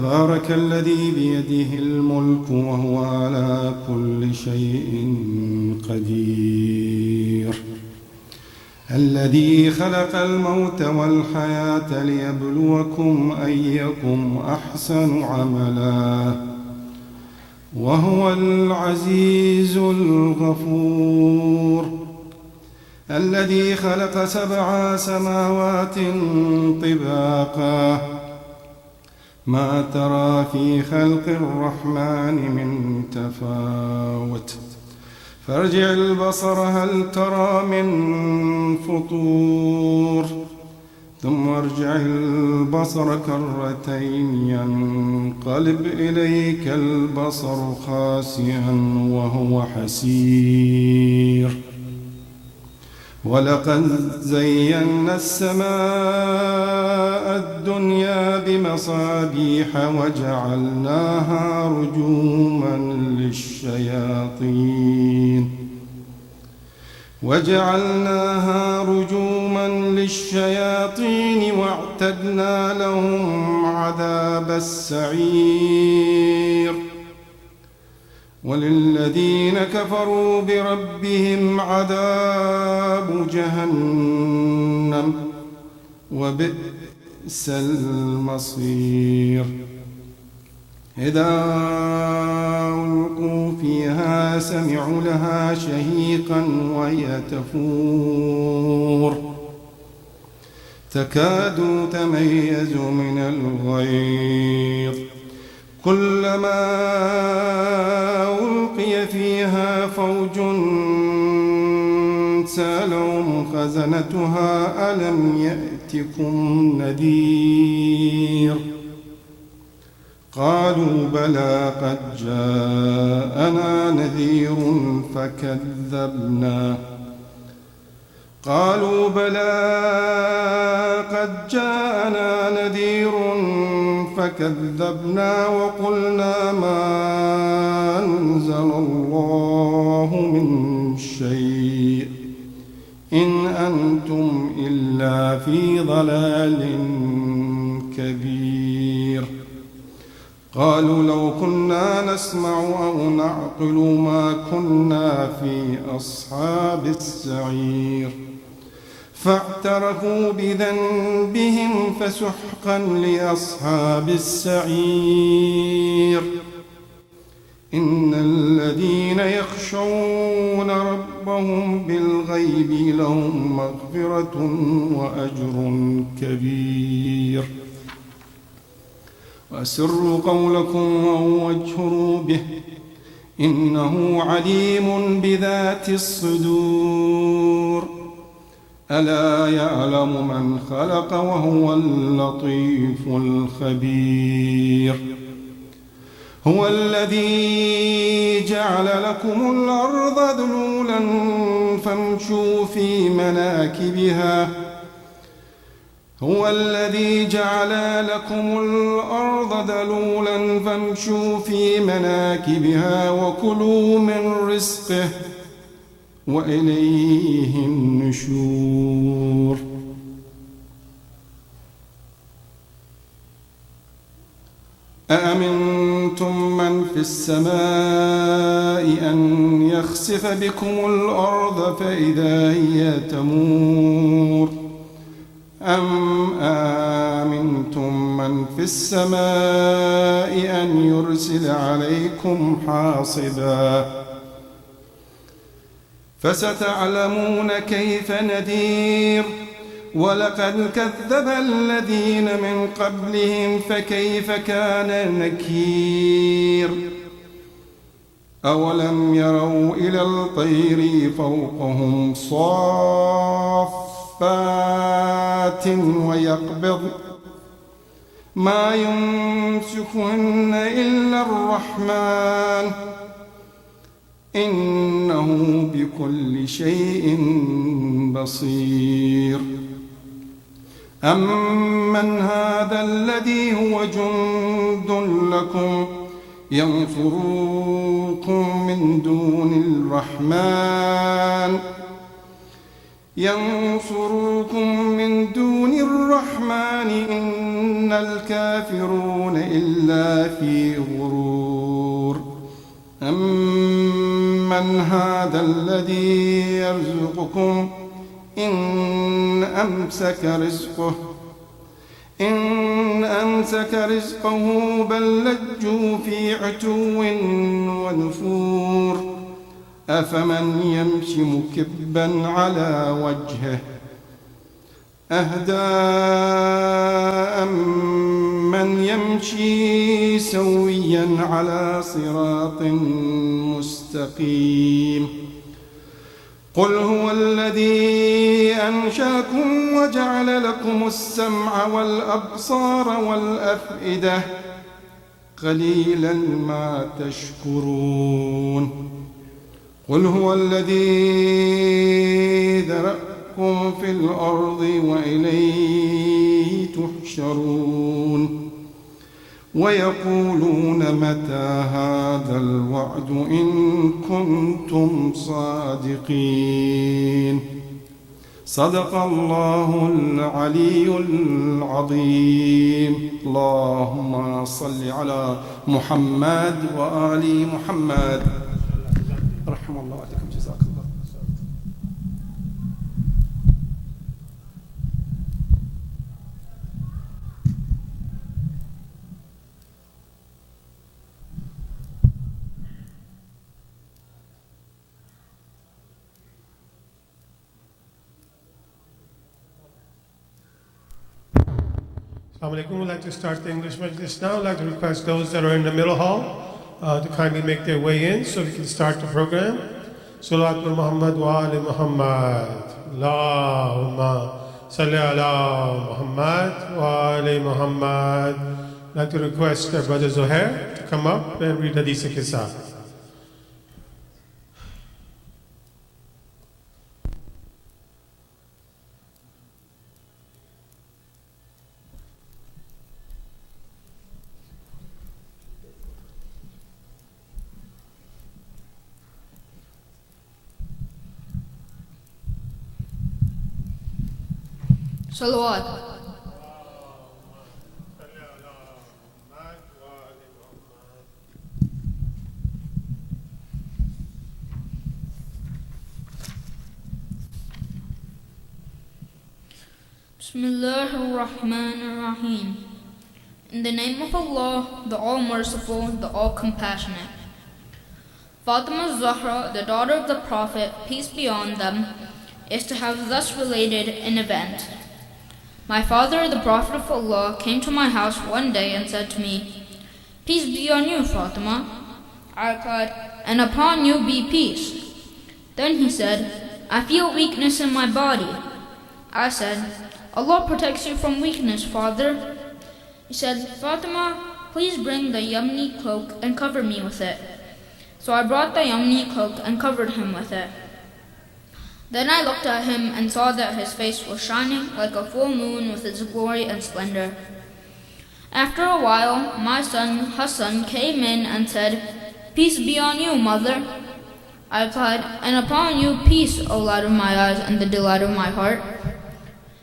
تبارك الذي بيده الملك وهو على كل شيء قدير، الذي خلق الموت والحياة ليبلوكم أيكم أحسن عملا وهو العزيز الغفور، الذي خلق 7 سماوات طباقا ما ترى في خلق الرحمن من تفاوت فارجع البصر هل ترى من فطور ثم ارجع البصر كرتين ينقلب إليك البصر خاسئا وهو حسير، ولقد زينا السماء الدنيا بمصابيح وجعلناها رجوما للشياطين واعتدنا لهم عذاب السعير، وللذين كفروا بربهم عذاب جهنم وبئس المصير. إذا ألقوا فيها سمعوا لها شهيقا وهي تفور تكاد تميز من الغيظ، كلما ألقي فيها فوج سألهم خزنتها ألم يأتكم نذير، قالوا بلى قد جاءنا نذير فكذبنا وقلنا ما أنزل الله من شيء إن أنتم إلا في ضلال كبير، قالوا لو كنا نسمع أو نعقل ما كنا في أصحاب السعير، فاعترفوا بذنبهم فسحقا لأصحاب السعير. إن الذين يخشون ربهم بالغيب لهم مغفرة وأجر كبير، وأسروا قولكم أو واجهروا به إنه عليم بذات الصدور، ألا يعلم من خلق وهو اللطيف الخبير. هو الذي جعل لكم الأرض ذلولا فامشوا في مناكبها وكلوا من رزقه وإليه النشور. أأمنتم من في السماء أن يخسف بكم الأرض فإذا هي تمور، أم آمنتم من في السماء أن يرسل عليكم حاصبا، فستعلمون كيف نذير. ولقد كذب الذين من قبلهم فكيف كان نكير. أولم يروا إلى الطير فوقهم صافات ويقبض ما يمسكهن إلا الرحمن إنه بكل شيء بصير. أمن هذا الذي هو جند لكم ينصركم من دون الرحمن ينصركم من دون الرحمن إن الكافرون إلا في غرور أمن هذا الذي يرزقكم إن أمسك رزقه بل لجوا في عتو ونفور أفمن يمشي مكبا على وجهه أهدى أمن يمشي سويا على صراط مستقيم قل هو الذي أنشأكم وجعل لكم السمع والأبصار والأفئدة قليلا ما تشكرون قل هو الذي ذرأكم في الأرض وإليه تحشرون ويقولون متى هذا الوعد إن كنتم صادقين صدق الله العلي العظيم اللهم صل على محمد وآل محمد رحم الله عليكم جزاك الله. Assalamu alaikum. We'd like to start the English Majlis now. I'd like to request those that are in the middle hall to kindly make their way in so we can start the program. Salatul Muhammad wa ali Muhammad. Allahumma salli ala Muhammad wa ali Muhammad. I'd like to request Brother Zohair to come up and read Hadith Kisa. Salawat. Bismillahir Rahmanir Rahim. In the name of Allah, the All-Merciful, the All-Compassionate. Fatima Zahra, the daughter of the Prophet, peace be on them, is to have thus related an event. My father, the Prophet of Allah, came to my house one day and said to me, "Peace be on you, Fatima." I replied, "And upon you be peace." Then he said, "I feel weakness in my body." I said, "Allah protects you from weakness, father." He said, "Fatima, please bring the Yamni cloak and cover me with it." So I brought the Yamni cloak and covered him with it. Then I looked at him and saw that his face was shining like a full moon with its glory and splendor. After a while, my son Hassan came in and said, "Peace be on you, mother." I replied, "And upon you peace, O light of my eyes and the delight of my heart."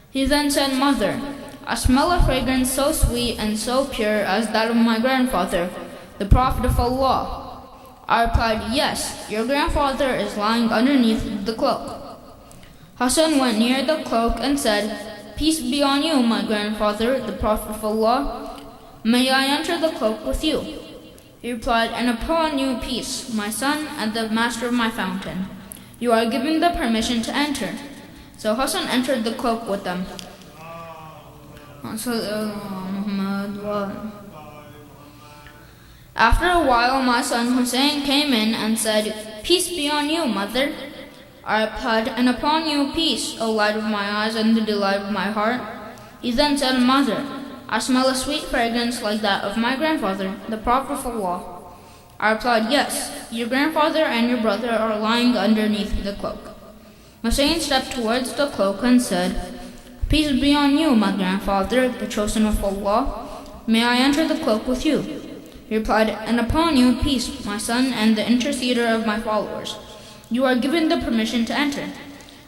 He then said, "Mother, I smell a fragrance so sweet and so pure as that of my grandfather, the Prophet of Allah." I replied, "Yes, your grandfather is lying underneath the cloak." Hassan went near the cloak and said, "Peace be on you, my grandfather, the Prophet of Allah. May I enter the cloak with you?" He replied, "And upon you peace, my son and the master of my fountain. You are given the permission to enter." So Hassan entered the cloak with them. After a while, my son Hussein came in and said, "Peace be on you, mother." I replied, "And upon you peace, O light of my eyes and the delight of my heart." He then said, "Mother, I smell a sweet fragrance like that of my grandfather, the Prophet of Allah." I replied, "Yes, your grandfather and your brother are lying underneath the cloak." Hussein stepped towards the cloak and said, "Peace be on you, my grandfather, the chosen of Allah. May I enter the cloak with you?" He replied, "And upon you peace, my son and the interceder of my followers. You are given the permission to enter."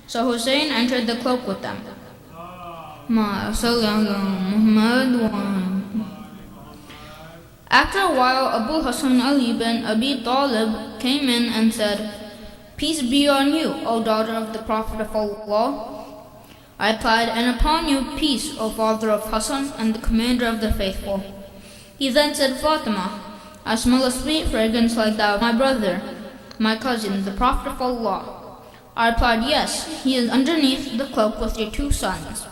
So Hussein entered the cloak with them. Ma salli ala Muhammad wa After a while, Abu Hassan Ali bin Abi Talib came in and said, "Peace be on you, O daughter of the Prophet of Allah." I replied, "And upon you peace, O father of Hassan and the commander of the faithful." He then said, "Fatima, I smell a sweet fragrance like that of my brother, my cousin, the Prophet of Allah." I replied, "Yes, he is underneath the cloak with your 2 sons."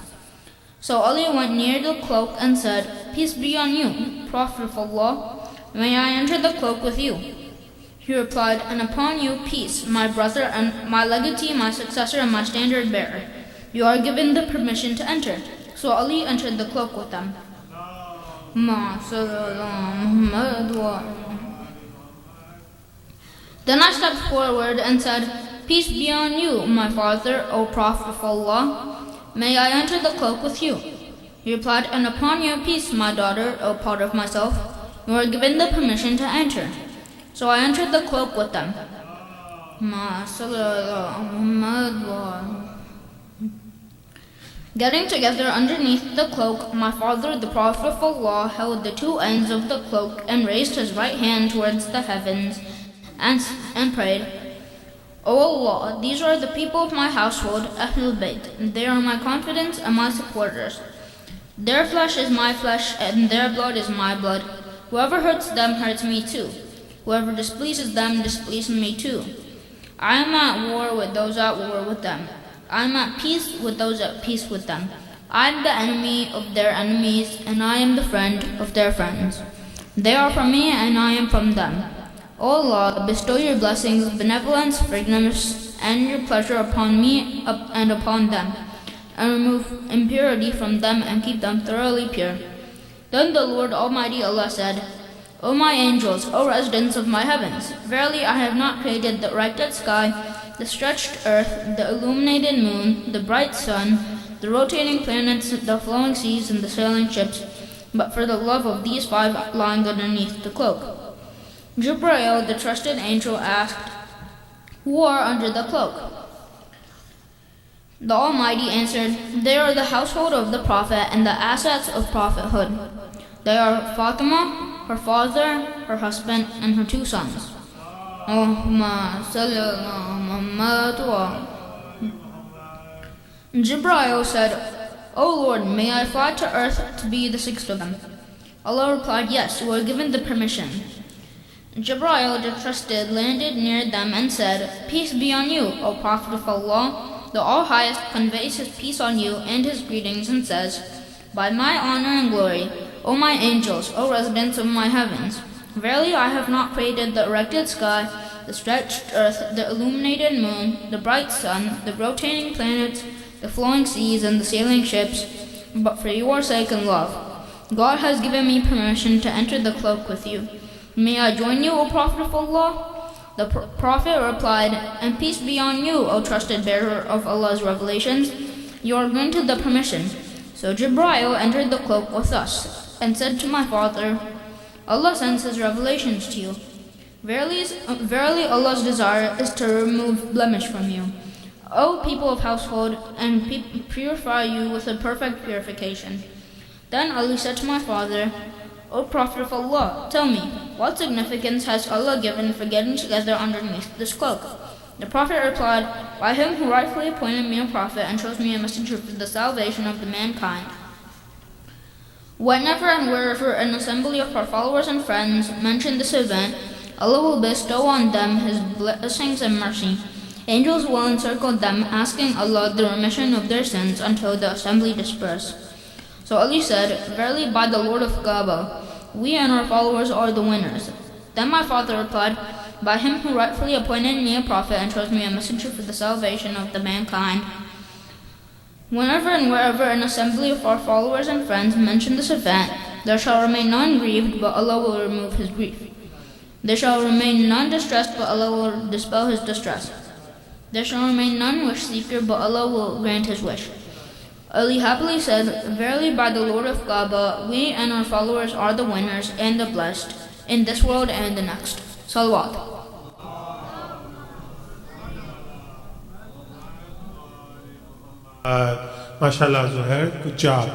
So Ali went near the cloak and said, "Peace be on you, Prophet of Allah. May I enter the cloak with you?" He replied, "And upon you peace, my brother and my legatee, my successor and my standard bearer. You are given the permission to enter." So Ali entered the cloak with them. Then I stepped forward and said, "Peace be on you, my father, O Prophet of Allah. May I enter the cloak with you?" He replied, "And upon your peace, my daughter, O part of myself, you are given the permission to enter." So I entered the cloak with them. Getting together underneath the cloak, my father, the Prophet of Allah, held the 2 ends of the cloak and raised his right hand towards the heavens and prayed, "O Allah, these are the people of my household, Ahlul Bayt. They are my confidants and my supporters. Their flesh is my flesh, and their blood is my blood. Whoever hurts them hurts me too. Whoever displeases them displeases me too. I am at war with those at war with them. I am at peace with those at peace with them. I am the enemy of their enemies, and I am the friend of their friends. They are from me, and I am from them. O Allah, bestow your blessings, benevolence, forgiveness, and your pleasure upon me and upon them, and remove impurity from them and keep them thoroughly pure." Then the Lord Almighty Allah said, "O my angels, O residents of my heavens, verily I have not created the erected sky, the stretched earth, the illuminated moon, the bright sun, the rotating planets, the flowing seas, and the sailing ships, but for the love of these 5 lying underneath the cloak." Jibreel, the trusted angel, asked, "Who are under the cloak?" The Almighty answered, "They are the household of the Prophet and the assets of prophethood. They are Fatima, her father, her husband, and her 2 sons." Jibreel said, "O Lord, may I fly to earth to be the 6th of them?" Allah replied, "Yes, you are given the permission." Jibreel, the trusted, landed near them and said, "Peace be on you, O Prophet of Allah. The All-Highest conveys his peace on you and his greetings and says, By my honor and glory, O my angels, O residents of my heavens, verily I have not created the erected sky, the stretched earth, the illuminated moon, the bright sun, the rotating planets, the flowing seas, and the sailing ships, but for your sake and love. God has given me permission to enter the cloak with you. May I join you, O Prophet of Allah?" The Prophet replied, "And peace be on you, O trusted bearer of Allah's revelations. You are granted the permission." So Jibreel entered the cloak with us, and said to my father, "Allah sends his revelations to you. Verily Allah's desire is to remove blemish from you, O people of household, and purify you with a perfect purification." Then Ali said to my father, "O Prophet of Allah, tell me, what significance has Allah given for getting together underneath this cloak?" The Prophet replied, "By him who rightfully appointed me a prophet and chose me a messenger for the salvation of the mankind. Whenever and wherever an assembly of our followers and friends mention this event, Allah will bestow on them his blessings and mercy. Angels will encircle them, asking Allah the remission of their sins until the assembly disperse." So Ali said, "Verily by the Lord of Kaaba, we and our followers are the winners." Then my father replied, "By him who rightfully appointed me a prophet and chose me a messenger for the salvation of the mankind. Whenever and wherever an assembly of our followers and friends mention this event, there shall remain none grieved, but Allah will remove his grief. There shall remain none distressed, but Allah will dispel his distress. There shall remain none wish-seeker, but Allah will grant his wish." Ali happily said, "Verily by the Lord of Kaaba, we and our followers are the winners and the blessed, in this world and the next." Salawat. MashaAllah, Zuhair, good job.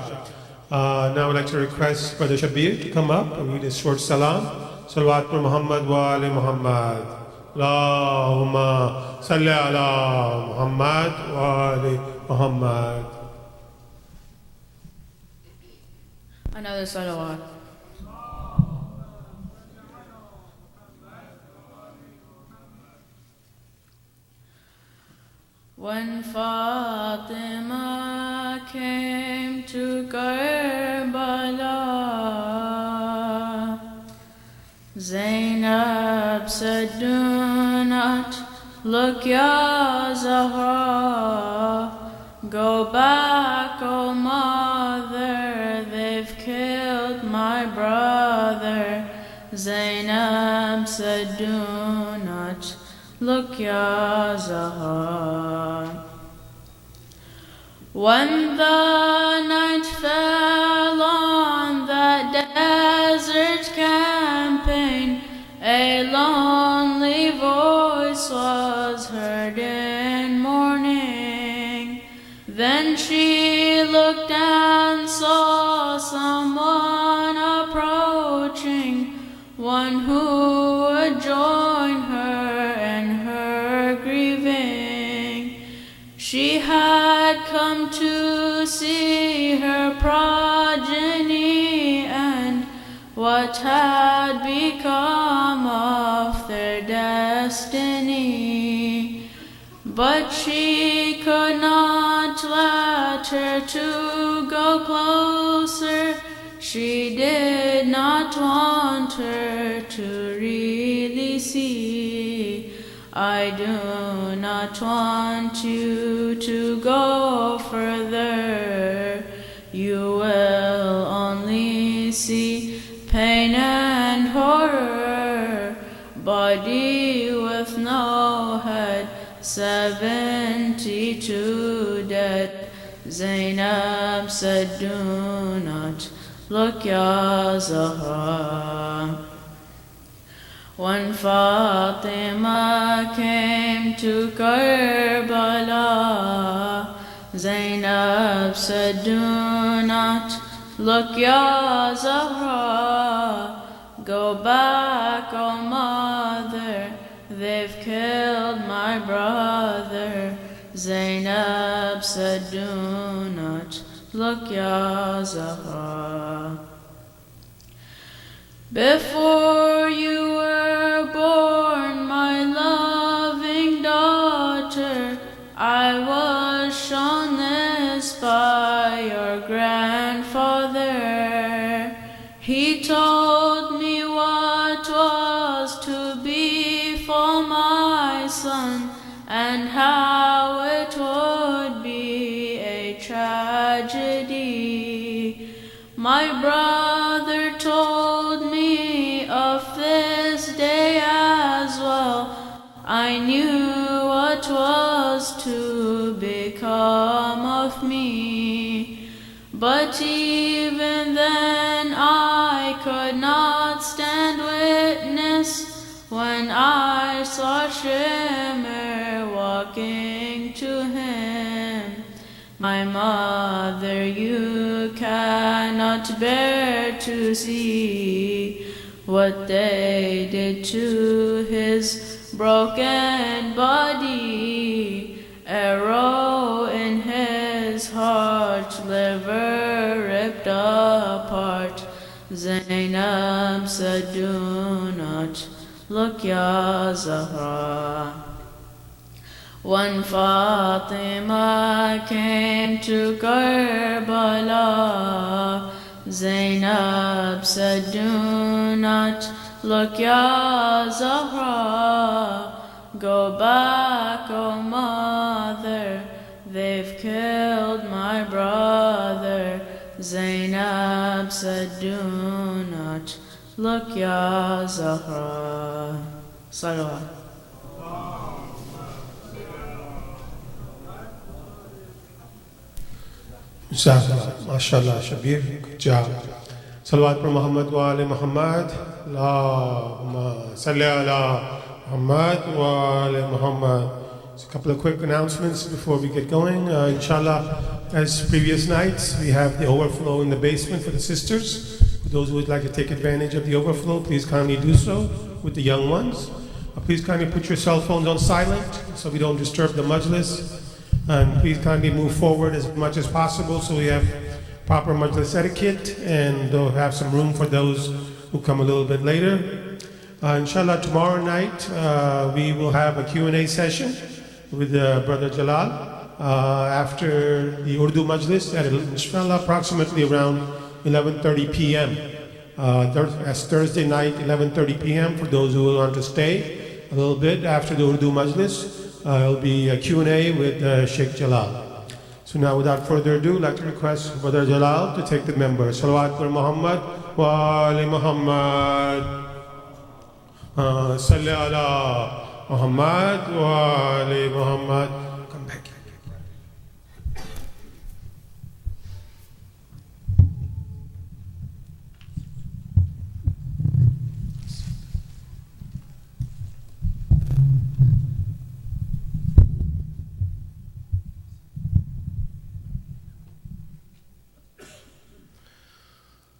Now I'd like to request Brother Shabir to come up and read a short salam. Salawat for Muhammad wa ali Muhammad. Allahumma salli ala Muhammad wa ali Muhammad. Another salawat. When Fatima came to Karbala, Zainab said, "Do not look, Ya Zahra. Go back, O mother, they've killed my brother." Zainab said, "Do not look, Ya Zahra." When the night fell on that desert campaign, a lonely voice was heard in mourning. Then she looked and saw someone approaching, one who would join her in her grieving. She had come to see her progeny and what had become of their destiny. But she could not let her to go closer. She did not want her to really see. I do not want you to go further. You will only see pain and horror. Body with no head, 72 dead. Zainab said, "Do not look, Ya Zahra." When Fatima came to Karbala, Zainab said, "Do not look, Ya Zahra. Go back, O mother, they've killed my brother." Zainab said, "Do not look, Ya Zahra." Before you were born, my loving daughter, I was shown this by your grandfather. He told me what was to befall my son and how it would be a tragedy. My brother told me of this day as well. I knew what was to become of me. But even then I could not stand witness when I saw Shimmer walking to him. My mother, you cannot bear to see what they did to his broken body. Arrow in his heart, liver ripped apart. Zainab said, "Do not look, Ya Zahra." When Fatima came to Karbala, Zainab said, "Do not look, Ya Zahra. Go back, O mother, they've killed my brother." Zainab said, "Do not look, Ya Zahra." Salawat. MashaAllah, Shabir, good job. Salawat for Muhammad wa ali Muhammad. Allahumma salli ala Muhammad wa ali Muhammad. a couple of quick announcements before we get going. Inshallah, as previous nights, we have the overflow in the basement for the sisters. For those who would like to take advantage of the overflow, please kindly do so with the young ones. Please kindly put your cell phones on silent so we don't disturb the majlis. And please kindly move forward as much as possible so we have proper majlis etiquette and they'll have some room for those who come a little bit later. Inshallah, tomorrow night we will have a Q&A session with Brother Jalal after the Urdu Majlis at inshallah approximately around 11:30 p.m. That's Thursday night, 11:30 p.m. for those who want to stay a little bit after the Urdu Majlis. It'll be a Q&A with Sheikh Jalal. So now without further ado, I'd like to request Brother Jalal to take the member. Salawat ala Muhammad wa ali Muhammad. Salli ala Muhammad wa ali Muhammad. Come back.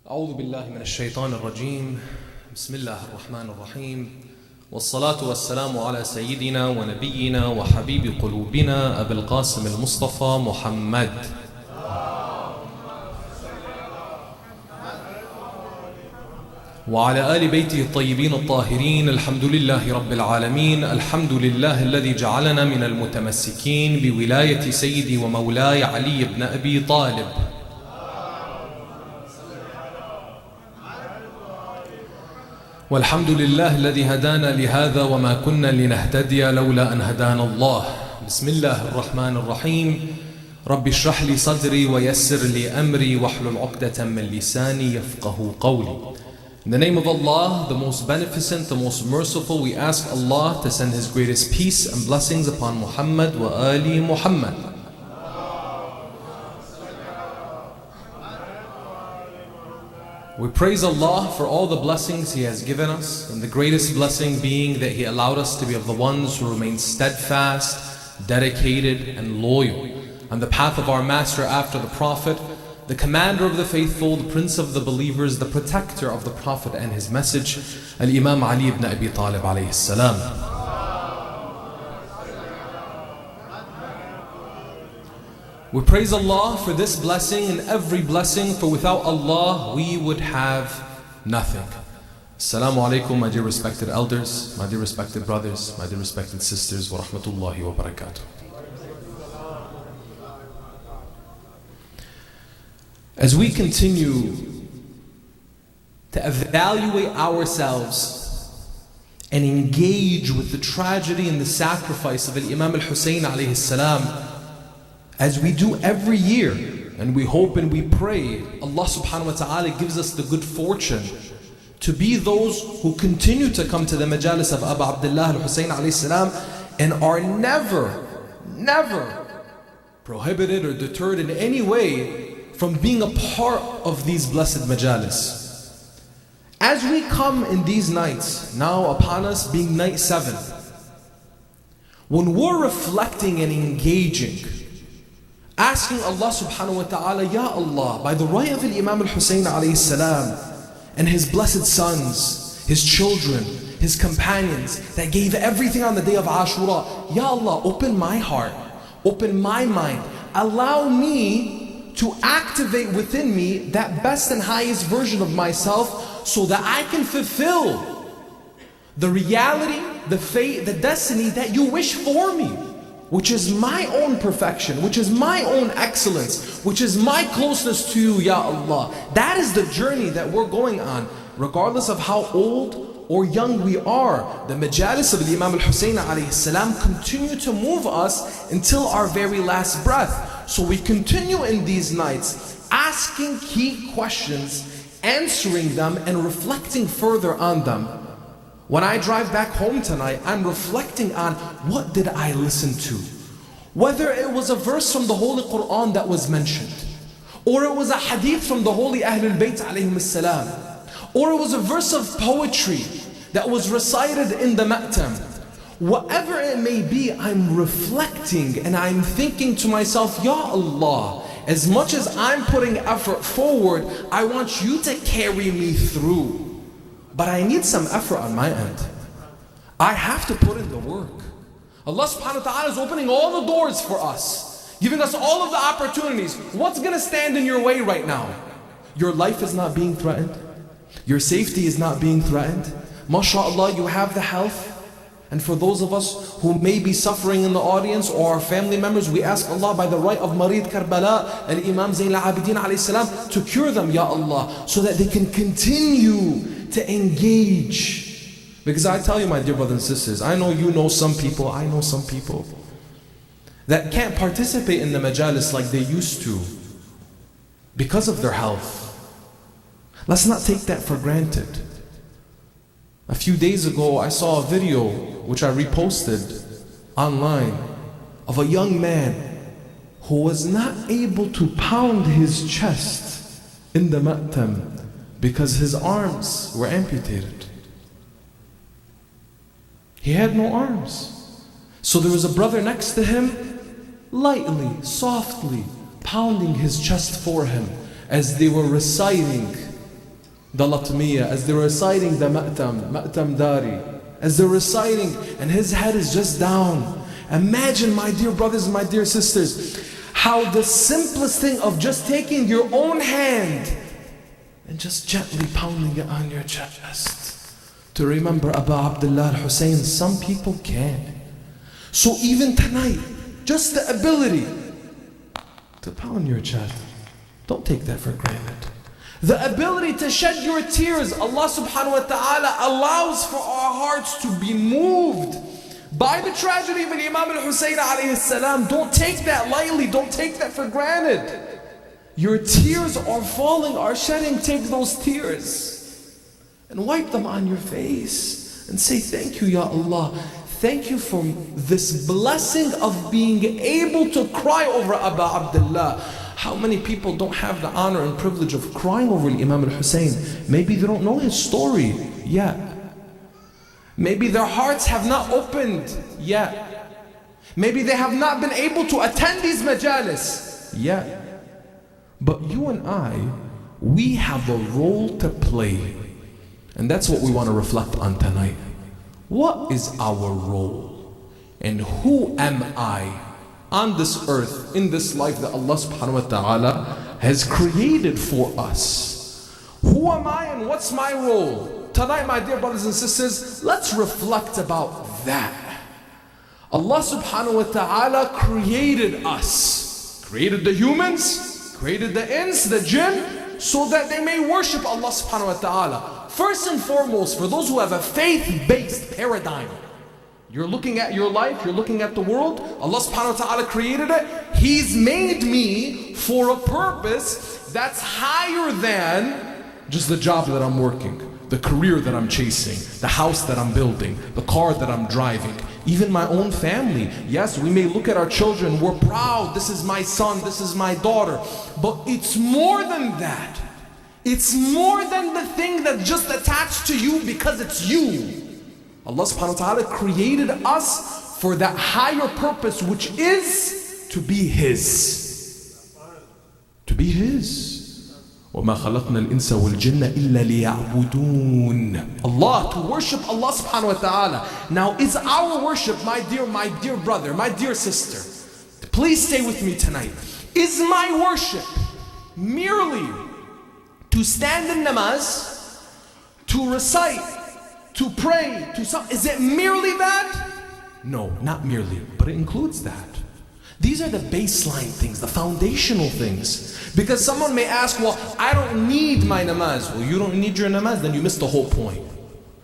أعوذ بالله من الشيطان الرجيم بسم الله الرحمن الرحيم والصلاة والسلام على سيدنا ونبينا وحبيب قلوبنا أبي القاسم المصطفى محمد وعلى آل بيته الطيبين الطاهرين. الحمد لله رب العالمين. الحمد لله الذي جعلنا من المتمسكين بولاية سيدي ومولاي علي بن أبي طالب. والحمد لله الذي هدانا لهذا وما كنا لنهتدي لولا أن هدانا الله. بسم الله الرحمن الرحيم. رب اشرح لي صدري ويسر لي أمري واحلل عقدة من لساني يفقه قولي. In the name of Allah, the most beneficent, the most merciful, we ask Allah to send His greatest peace and blessings upon Muhammad wa ali Muhammad. We praise Allah for all the blessings He has given us, and the greatest blessing being that He allowed us to be of the ones who remain steadfast, dedicated and loyal on the path of our master after the Prophet, the commander of the faithful, the prince of the believers, the protector of the Prophet and his message, Al-Imam Ali ibn Abi Talib alayhi salam. We praise Allah for this blessing and every blessing, for without Allah we would have nothing. Assalamu alaikum, my dear respected elders, my dear respected brothers, my dear respected sisters, wa rahmatullahi wa barakatuh. As we continue to evaluate ourselves and engage with the tragedy and the sacrifice of Imam al-Hussein alayhi salam, as we do every year, and we hope and we pray Allah subhanahu wa ta'ala gives us the good fortune to be those who continue to come to the majalis of Abu Abdullah al-Hussein alayhi salam and are never prohibited or deterred in any way from being a part of these blessed majalis. As we come in these nights, now upon us being night 7, when we're reflecting and engaging, asking Allah subhanahu wa ta'ala, Ya Allah, by the right of Imam al-Hussein alayhi salam and his blessed sons, his children, his companions that gave everything on the day of Ashura, Ya Allah, open my heart, open my mind, allow me to activate within me that best and highest version of myself so that I can fulfill the reality, the fate, the destiny that you wish for me, which is my own perfection, which is my own excellence, which is my closeness to you, Ya Allah. That is the journey that we're going on, regardless of how old or young we are. The majalis of the Imam al-Hussein alayhi salam continue to move us until our very last breath. So we continue in these nights, asking key questions, answering them and reflecting further on them. When I drive back home tonight, I'm reflecting on what did I listen to? Whether it was a verse from the Holy Quran that was mentioned, or it was a hadith from the Holy Ahlul Bayt alayhim salam, or it was a verse of poetry that was recited in the ma'tam, whatever it may be, I'm reflecting and I'm thinking to myself, Ya Allah, as much as I'm putting effort forward, I want you to carry me through. But I need some effort on my end. I have to put in the work. Allah subhanahu wa ta'ala is opening all the doors for us, giving us all of the opportunities. What's going to stand in your way right now? Your life is not being threatened. Your safety is not being threatened. MashaAllah, you have the health. And for those of us who may be suffering in the audience or our family members, we ask Allah by the right of Marid Karbala and Imam Zayn al-Abidin alayhi salam to cure them, Ya Allah, so that they can continue to engage. Because I tell you, my dear brothers and sisters, I know you know some people, I know some people that can't participate in the majalis like they used to because of their health. Let's not take that for granted. A few days ago, I saw a video which I reposted online of a young man who was not able to pound his chest in the ma'tam because his arms were amputated. He had no arms. So there was a brother next to him, lightly, softly pounding his chest for him as they were reciting the Latmiya, as they were reciting the Ma'tam Dari, as they're reciting, and his head is just down. Imagine, my dear brothers and my dear sisters, how the simplest thing of just taking your own hand and just gently pounding it on your chest to remember Abu Abdullah al-Hussein. Some people can. So even tonight, just the ability to pound your chest, don't take that for granted. The ability to shed your tears, Allah subhanahu wa ta'ala allows for our hearts to be moved by the tragedy of Imam al-Hussein alayhi salam. Don't take that lightly, don't take that for granted. Your tears are falling, are shedding. Take those tears and wipe them on your face and say, thank you, Ya Allah. Thank you for this blessing of being able to cry over Abu Abdullah. How many people don't have the honor and privilege of crying over Imam al-Hussein? Maybe they don't know his story yet. Maybe their hearts have not opened yet. Maybe they have not been able to attend these majalis yet. But you and I, we have a role to play. And that's what we want to reflect on tonight. What is our role? And who am I on this earth, in this life that Allah subhanahu wa ta'ala has created for us? Who am I and what's my role? Tonight, my dear brothers and sisters, let's reflect about that. Allah subhanahu wa ta'ala created us, created the humans, created the ins, the jinn, so that they may worship Allah subhanahu wa ta'ala. First and foremost, for those who have a faith-based paradigm, you're looking at your life, you're looking at the world, Allah subhanahu wa ta'ala created it. He's made me for a purpose that's higher than just the job that I'm working, the career that I'm chasing, the house that I'm building, the car that I'm driving, even my own family. Yes, we may look at our children, we're proud, this is my son, this is my daughter. But it's more than that. It's more than the thing that's just attached to you because it's you. Allah subhanahu wa ta'ala created us for that higher purpose, which is to be His. To be His. وَمَا خَلَقْنَا الْإِنسَ وَالْجِنَّ إِلَّا لِيَعْبُدُونَ. Allah, to worship Allah subhanahu wa ta'ala. Now, is our worship, my dear brother, my dear sister, please stay with me tonight. Is my worship merely to stand in namaz, to recite, to pray, is it merely that? No, not merely, but it includes that. These are the baseline things, the foundational things. Because someone may ask, well, I don't need my namaz. Well, you don't need your namaz, then you missed the whole point.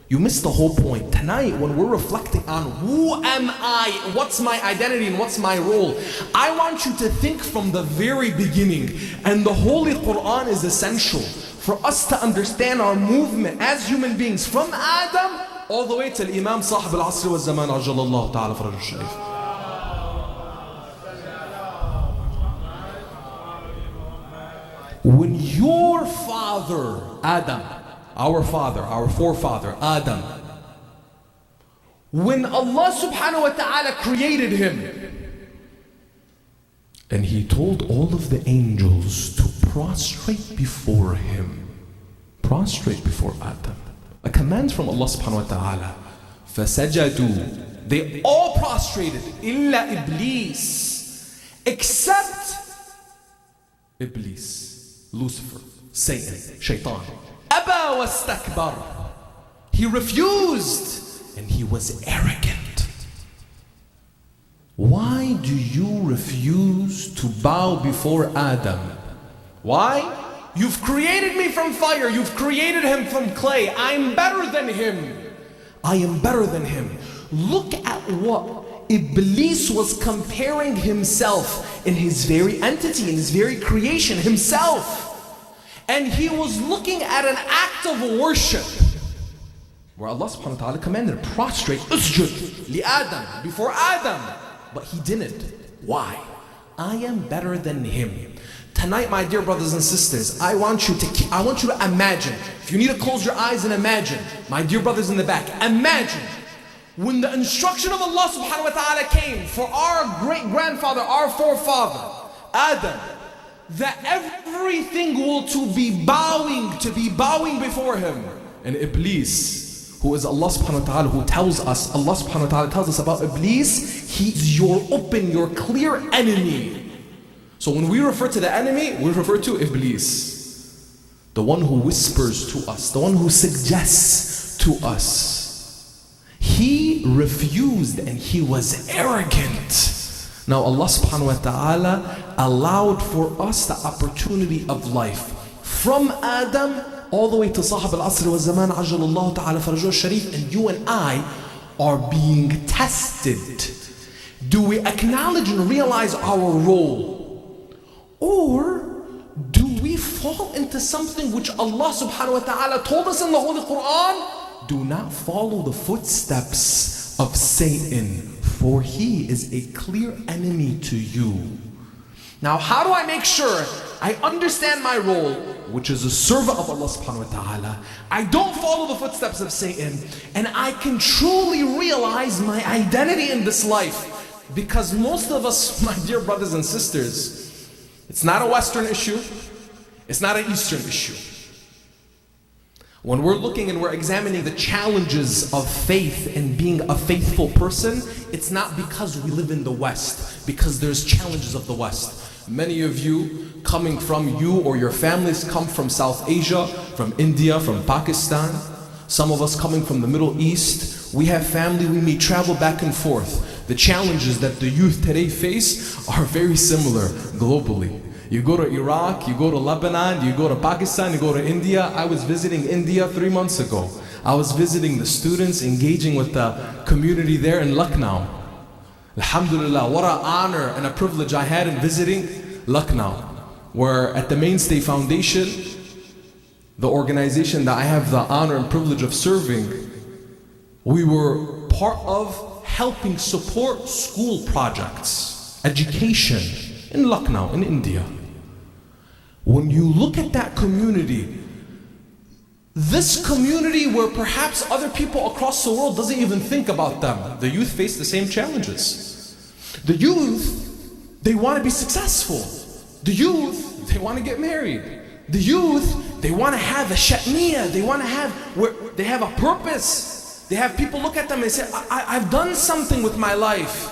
You missed the whole point. Tonight, when we're reflecting on who am I, what's my identity and what's my role, I want you to think from the very beginning. And the Holy Quran is essential for us to understand our movement as human beings, from Adam all the way to Imam Sahib al-Asr wa Zaman Ajalallahu ta'ala Faraj al-Sharif. When your father, Adam, our father, our forefather, Adam, when Allah subhanahu wa ta'ala created him, and he told all of the angels to prostrate before him. Prostrate before Adam. A command from Allah subhanahu wa ta'ala. فَسَجَدُوا. They all prostrated. إِلَّا Iblis. Except Iblis. Lucifer. Satan. Shaitan. أَبَى وَاسْتَكْبَرَ. He refused and he was arrogant. Why do you refuse to bow before Adam? Why? You've created me from fire. You've created him from clay. I'm better than him. I am better than him. Look at what Iblis was comparing himself in his very entity, in his very creation, himself. And he was looking at an act of worship where Allah subhanahu wa ta'ala commanded, prostrate, usjud li Adam, before Adam. But he didn't. Why? I am better than him. Tonight, my dear brothers and sisters, I want you to imagine. If you need to close your eyes and imagine, my dear brothers in the back, imagine when the instruction of Allah subhanahu wa ta'ala came for our great-grandfather, our forefather, Adam, that everything will to be bowing before him. And Iblis, who is Allah subhanahu wa ta'ala, who tells us, Allah subhanahu wa ta'ala tells us about Iblis, he's your clear enemy. So when we refer to the enemy, we refer to Iblis, the one who whispers to us, the one who suggests to us. He refused and he was arrogant. Now Allah subhanahu wa ta'ala allowed for us the opportunity of life from Adam all the way to Sahab al-Asr wa Zaman Ajalallahu ta'ala Farajuh al-Sharif, and you and I are being tested. Do we acknowledge and realize our role? Or do we fall into something which Allah subhanahu wa ta'ala told us in the Holy Quran? Do not follow the footsteps of Satan, for he is a clear enemy to you. Now, how do I make sure I understand my role, which is a servant of Allah subhanahu wa ta'ala? I don't follow the footsteps of Satan, and I can truly realize my identity in this life. Because most of us, my dear brothers and sisters, it's not a Western issue, it's not an Eastern issue. When we're looking and we're examining the challenges of faith and being a faithful person, it's not because we live in the West, because there's challenges of the West. Many of you coming from, you or your families come from South Asia, from India, from Pakistan. Some of us coming from the Middle East. We have family, we may travel back and forth. The challenges that the youth today face are very similar globally. You go to Iraq, you go to Lebanon, you go to Pakistan, you go to India. I was visiting India 3 months ago. I was visiting the students, engaging with the community there in Lucknow. Alhamdulillah, what an honor and a privilege I had in visiting Lucknow, where at the Mainstay Foundation, the organization that I have the honor and privilege of serving, we were part of helping support school projects, education in Lucknow, in India. When you look at that community, this community where perhaps other people across the world doesn't even think about them, the youth face the same challenges. The youth, they want to be successful. The youth, they want to get married. The youth, they want to have a shatniyah, they have a purpose. They have people look at them and say, I've done something with my life.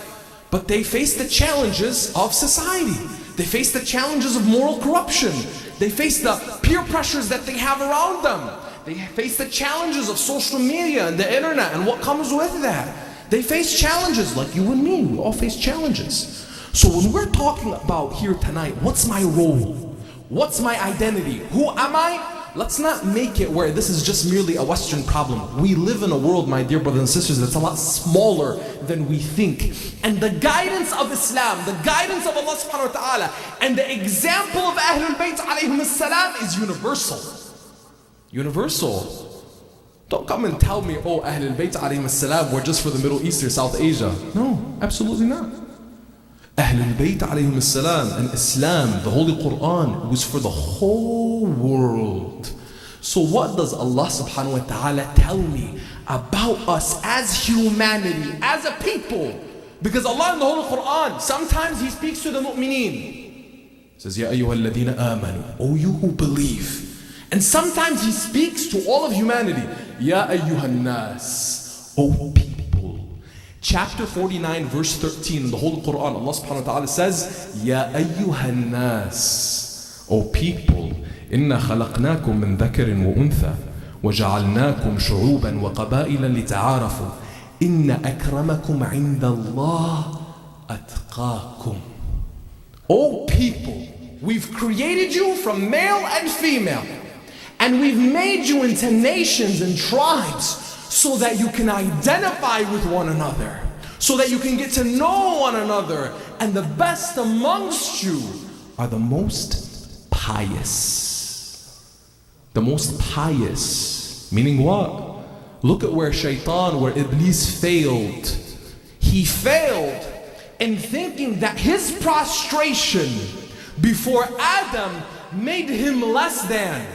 But they face the challenges of society. They face the challenges of moral corruption. They face the peer pressures that they have around them. They face the challenges of social media and the internet and what comes with that. They face challenges like you and me. We all face challenges. So when we're talking about here tonight, what's my role? What's my identity? Who am I? Let's not make it where this is just merely a Western problem. We live in a world, my dear brothers and sisters, that's a lot smaller than we think. And the guidance of Islam, the guidance of Allah subhanahu wa ta'ala, and the example of Ahlul Bayt alayhim salam is universal. Universal. Don't come and tell me, oh, Ahlul Bayt alayhim salam were just for the Middle East or South Asia. No, absolutely not. Ahlul Bayt alayhim salam and Islam, the Holy Quran, was for the whole world. So what does Allah subhanahu wa ta'ala tell me? about us as humanity, as a people. Because Allah in the Holy Quran, sometimes He speaks to the mu'mineen. He says, Ya ayyuha alladhina amanu, O you who believe. And sometimes He speaks to all of humanity. Ya ayyuha nas, O people. Chapter 49, verse 13 in the Holy Quran, Allah subhanahu wa ta'ala says, Ya ayyuha nas, O people, inna khalaqnakum min dhakarin wa untha, وجعلناكم شعوبا وقبائل لتعارفوا إن أكرمكم عند الله أتقاكم. O people, we've created you from male and female, and we've made you into nations and tribes so that you can identify with one another, so that you can get to know one another, and the best amongst you are the most pious. The most pious. Meaning what? Look at where Shaitan, where Iblis failed. He failed in thinking that his prostration before Adam made him less than.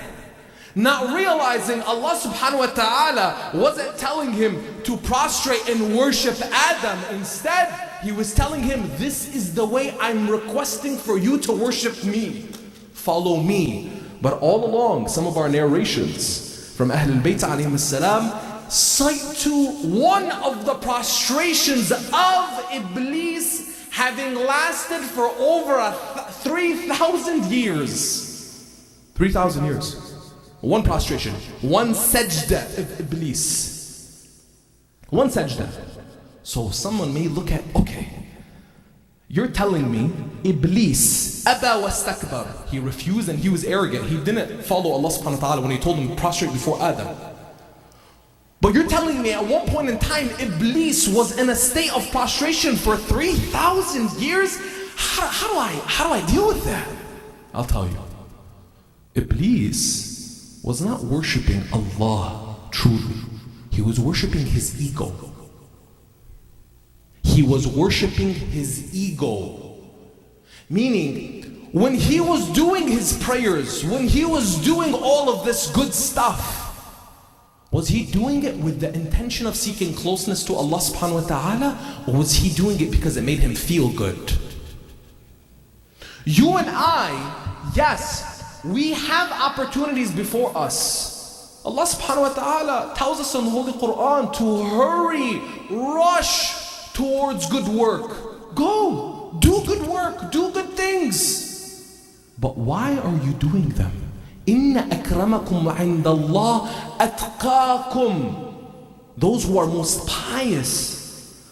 Not realizing Allah subhanahu wa ta'ala wasn't telling him to prostrate and worship Adam. Instead, He was telling him, this is the way I'm requesting for you to worship me. Follow me. But all along, some of our narrations from Ahlul Bayt alayhim salam cite to one of the prostrations of Iblis having lasted for over 3,000 years. 3,000 years. One prostration, one sajda of Iblis. One sajda. So someone may look at, okay, you're telling me Iblis, Aba wastakbar, he refused and he was arrogant. He didn't follow Allah subhanahu wa ta'ala when He told him to prostrate before Adam. But you're telling me at one point in time Iblis was in a state of prostration for 3,000 years? How do I deal with that? I'll tell you. Iblis was not worshipping Allah truly. He was worshipping his ego. He was worshipping his ego. Meaning, when he was doing his prayers, when he was doing all of this good stuff, was he doing it with the intention of seeking closeness to Allah subhanahu wa ta'ala? Or was he doing it because it made him feel good? You and I, yes, we have opportunities before us. Allah subhanahu wa ta'ala tells us in the Holy Quran to hurry, rush towards good work. Go, do good work, do good things. But why are you doing them? Inna akramakum indallah atqakum. Those who are most pious.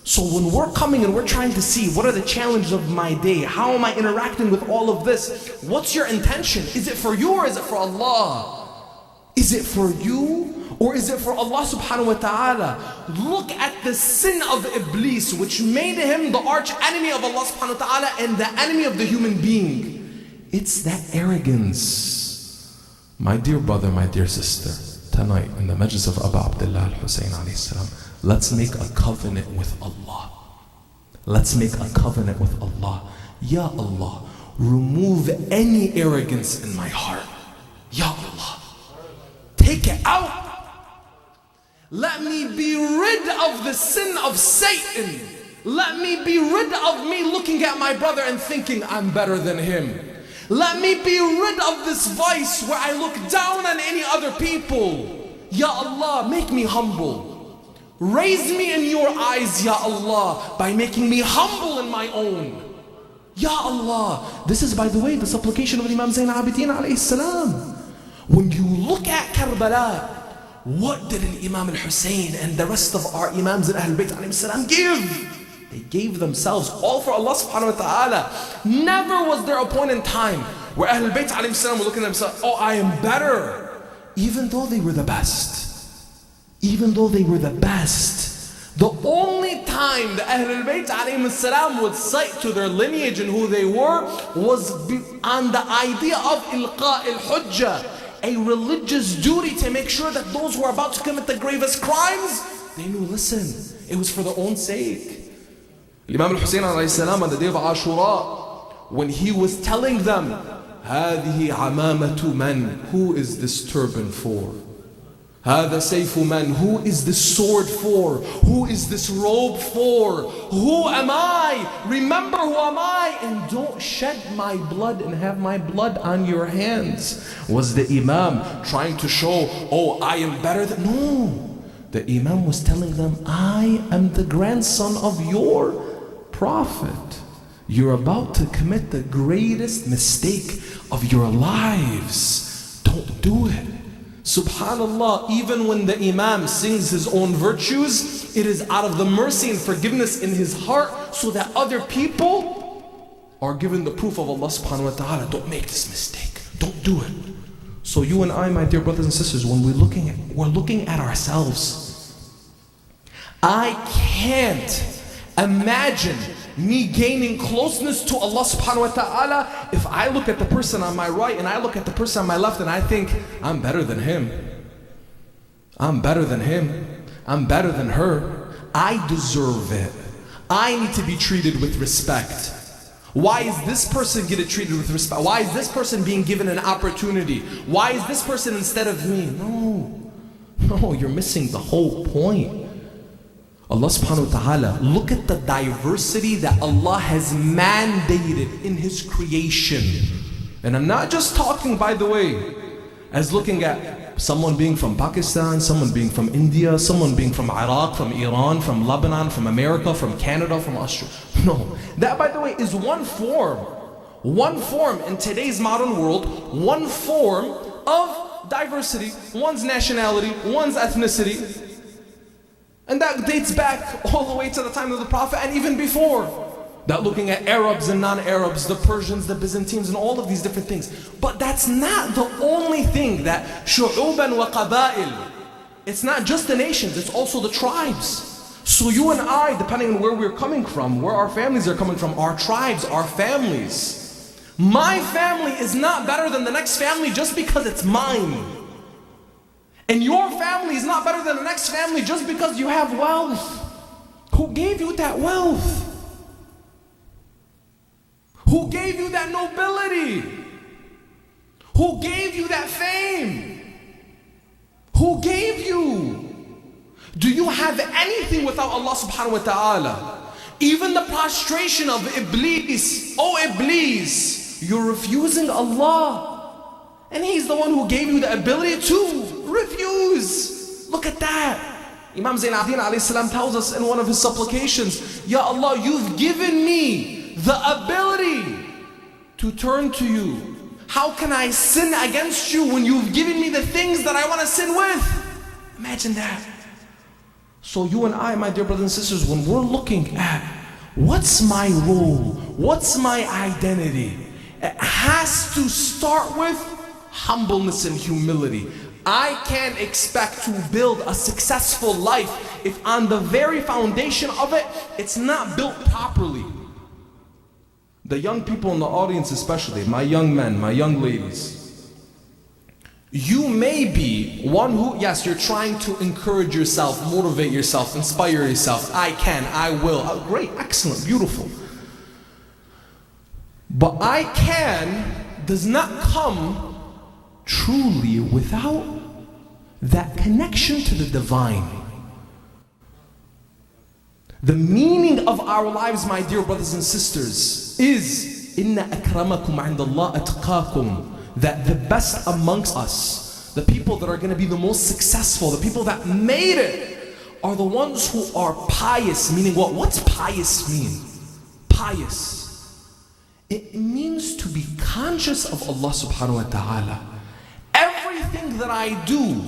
So when we're coming and we're trying to see what are the challenges of my day, how am I interacting with all of this? What's your intention? Is it for you or is it for Allah? Is it for you or is it for Allah subhanahu wa ta'ala? Look at the sin of Iblis, which made him the arch enemy of Allah subhanahu wa ta'ala and the enemy of the human being. It's that arrogance. My dear brother, my dear sister, tonight in the majlis of Abu Abdullah al-Husayn alayhi salam, let's make a covenant with Allah. Let's make a covenant with Allah. Ya Allah, remove any arrogance in my heart. Ya Allah, take it out. Let me be rid of the sin of Satan. Let me be rid of me looking at my brother and thinking I'm better than him. Let me be rid of this vice where I look down on any other people. Ya Allah, make me humble. Raise me in your eyes, Ya Allah, by making me humble in my own. Ya Allah. This is, by the way, the supplication of Imam Zayn al-Abidin alayhi salam. When you look at Karbala, what did Imam al-Hussein and the rest of our Imams and Ahlul Bayt alayhi salam give? They gave themselves all for Allah subhanahu wa ta'ala. Never was there a point in time where Ahlul Bayt alayhi salam were looking at themselves, oh, I am better. Even though they were the best. Even though they were the best. The only time the Ahlul Bayt alayhi salam would cite to their lineage and who they were was on the idea of ilqa al-hujjah, a religious duty to make sure that those who are about to commit the gravest crimes, they knew, listen, it was for their own sake. Imam al-Husayn alayhi salam on the day of Ashura, when he was telling them, هذه عمامة من? Who is this turban for? هذا سيف من? Who is this sword for? Who is this robe for? Who am I? Remember who am I? And don't shed my blood and have my blood on your hands. Was the Imam trying to show, oh, I am better than? No. The Imam was telling them, I am the grandson of your Prophet. You're about to commit the greatest mistake of your lives. Don't do it. Subhanallah, even when the Imam sings his own virtues, it is out of the mercy and forgiveness in his heart so that other people are given the proof of Allah subhanahu wa ta'ala. Don't make this mistake. Don't do it. So you and I, my dear brothers and sisters, when we're looking at ourselves, I can't imagine me gaining closeness to Allah subhanahu wa ta'ala if I look at the person on my right and I look at the person on my left and I think, I'm better than him. I'm better than him. I'm better than her. I deserve it. I need to be treated with respect. Why is this person getting treated with respect? Why is this person being given an opportunity? Why is this person instead of me? No, you're missing the whole point. Allah subhanahu wa ta'ala, look at the diversity that Allah has mandated in His creation. And I'm not just talking, by the way, as looking at someone being from Pakistan, someone being from India, someone being from Iraq, from Iran, from Lebanon, from America, from Canada, from Australia. No, that, by the way, is one form. One form in today's modern world, one form of diversity, one's nationality, one's ethnicity. And that dates back all the way to the time of the Prophet and even before. That looking at Arabs and non-Arabs, the Persians, the Byzantines, and all of these different things. But that's not the only thing that shu'uban wa qaba'il. It's not just the nations, it's also the tribes. So you and I, depending on where we're coming from, where our families are coming from, our tribes, our families. My family is not better than the next family just because it's mine. And your family is not better than the next family just because you have wealth. Who gave you that wealth? Who gave you that nobility? Who gave you that fame? Who gave you? Do you have anything without Allah subhanahu wa ta'ala? Even the prostration of Iblis. Oh Iblis, you're refusing Allah. And He's the one who gave you the ability to refuse. Look at that. Imam Zain al-Abidin alayhi salam tells us in one of his supplications, Ya Allah, you've given me the ability to turn to you. How can I sin against you when you've given me the things that I want to sin with? Imagine that. So you and I, my dear brothers and sisters, when we're looking at what's my role, what's my identity, it has to start with humbleness and humility. I can't expect to build a successful life if on the very foundation of it, it's not built properly. The young people in the audience especially, my young men, my young ladies, you may be one who, yes, you're trying to encourage yourself, motivate yourself, inspire yourself. I can, I will. Oh, great, excellent, beautiful. But I can does not come truly without that connection to the divine. The meaning of our lives, my dear brothers and sisters, is Inna akramakum indallah atqakum, that the best amongst us, the people that are going to be the most successful, the people that made it, are the ones who are pious. Meaning what? What's pious mean? Pious. It means to be conscious of Allah subhanahu wa ta'ala. Everything that I do,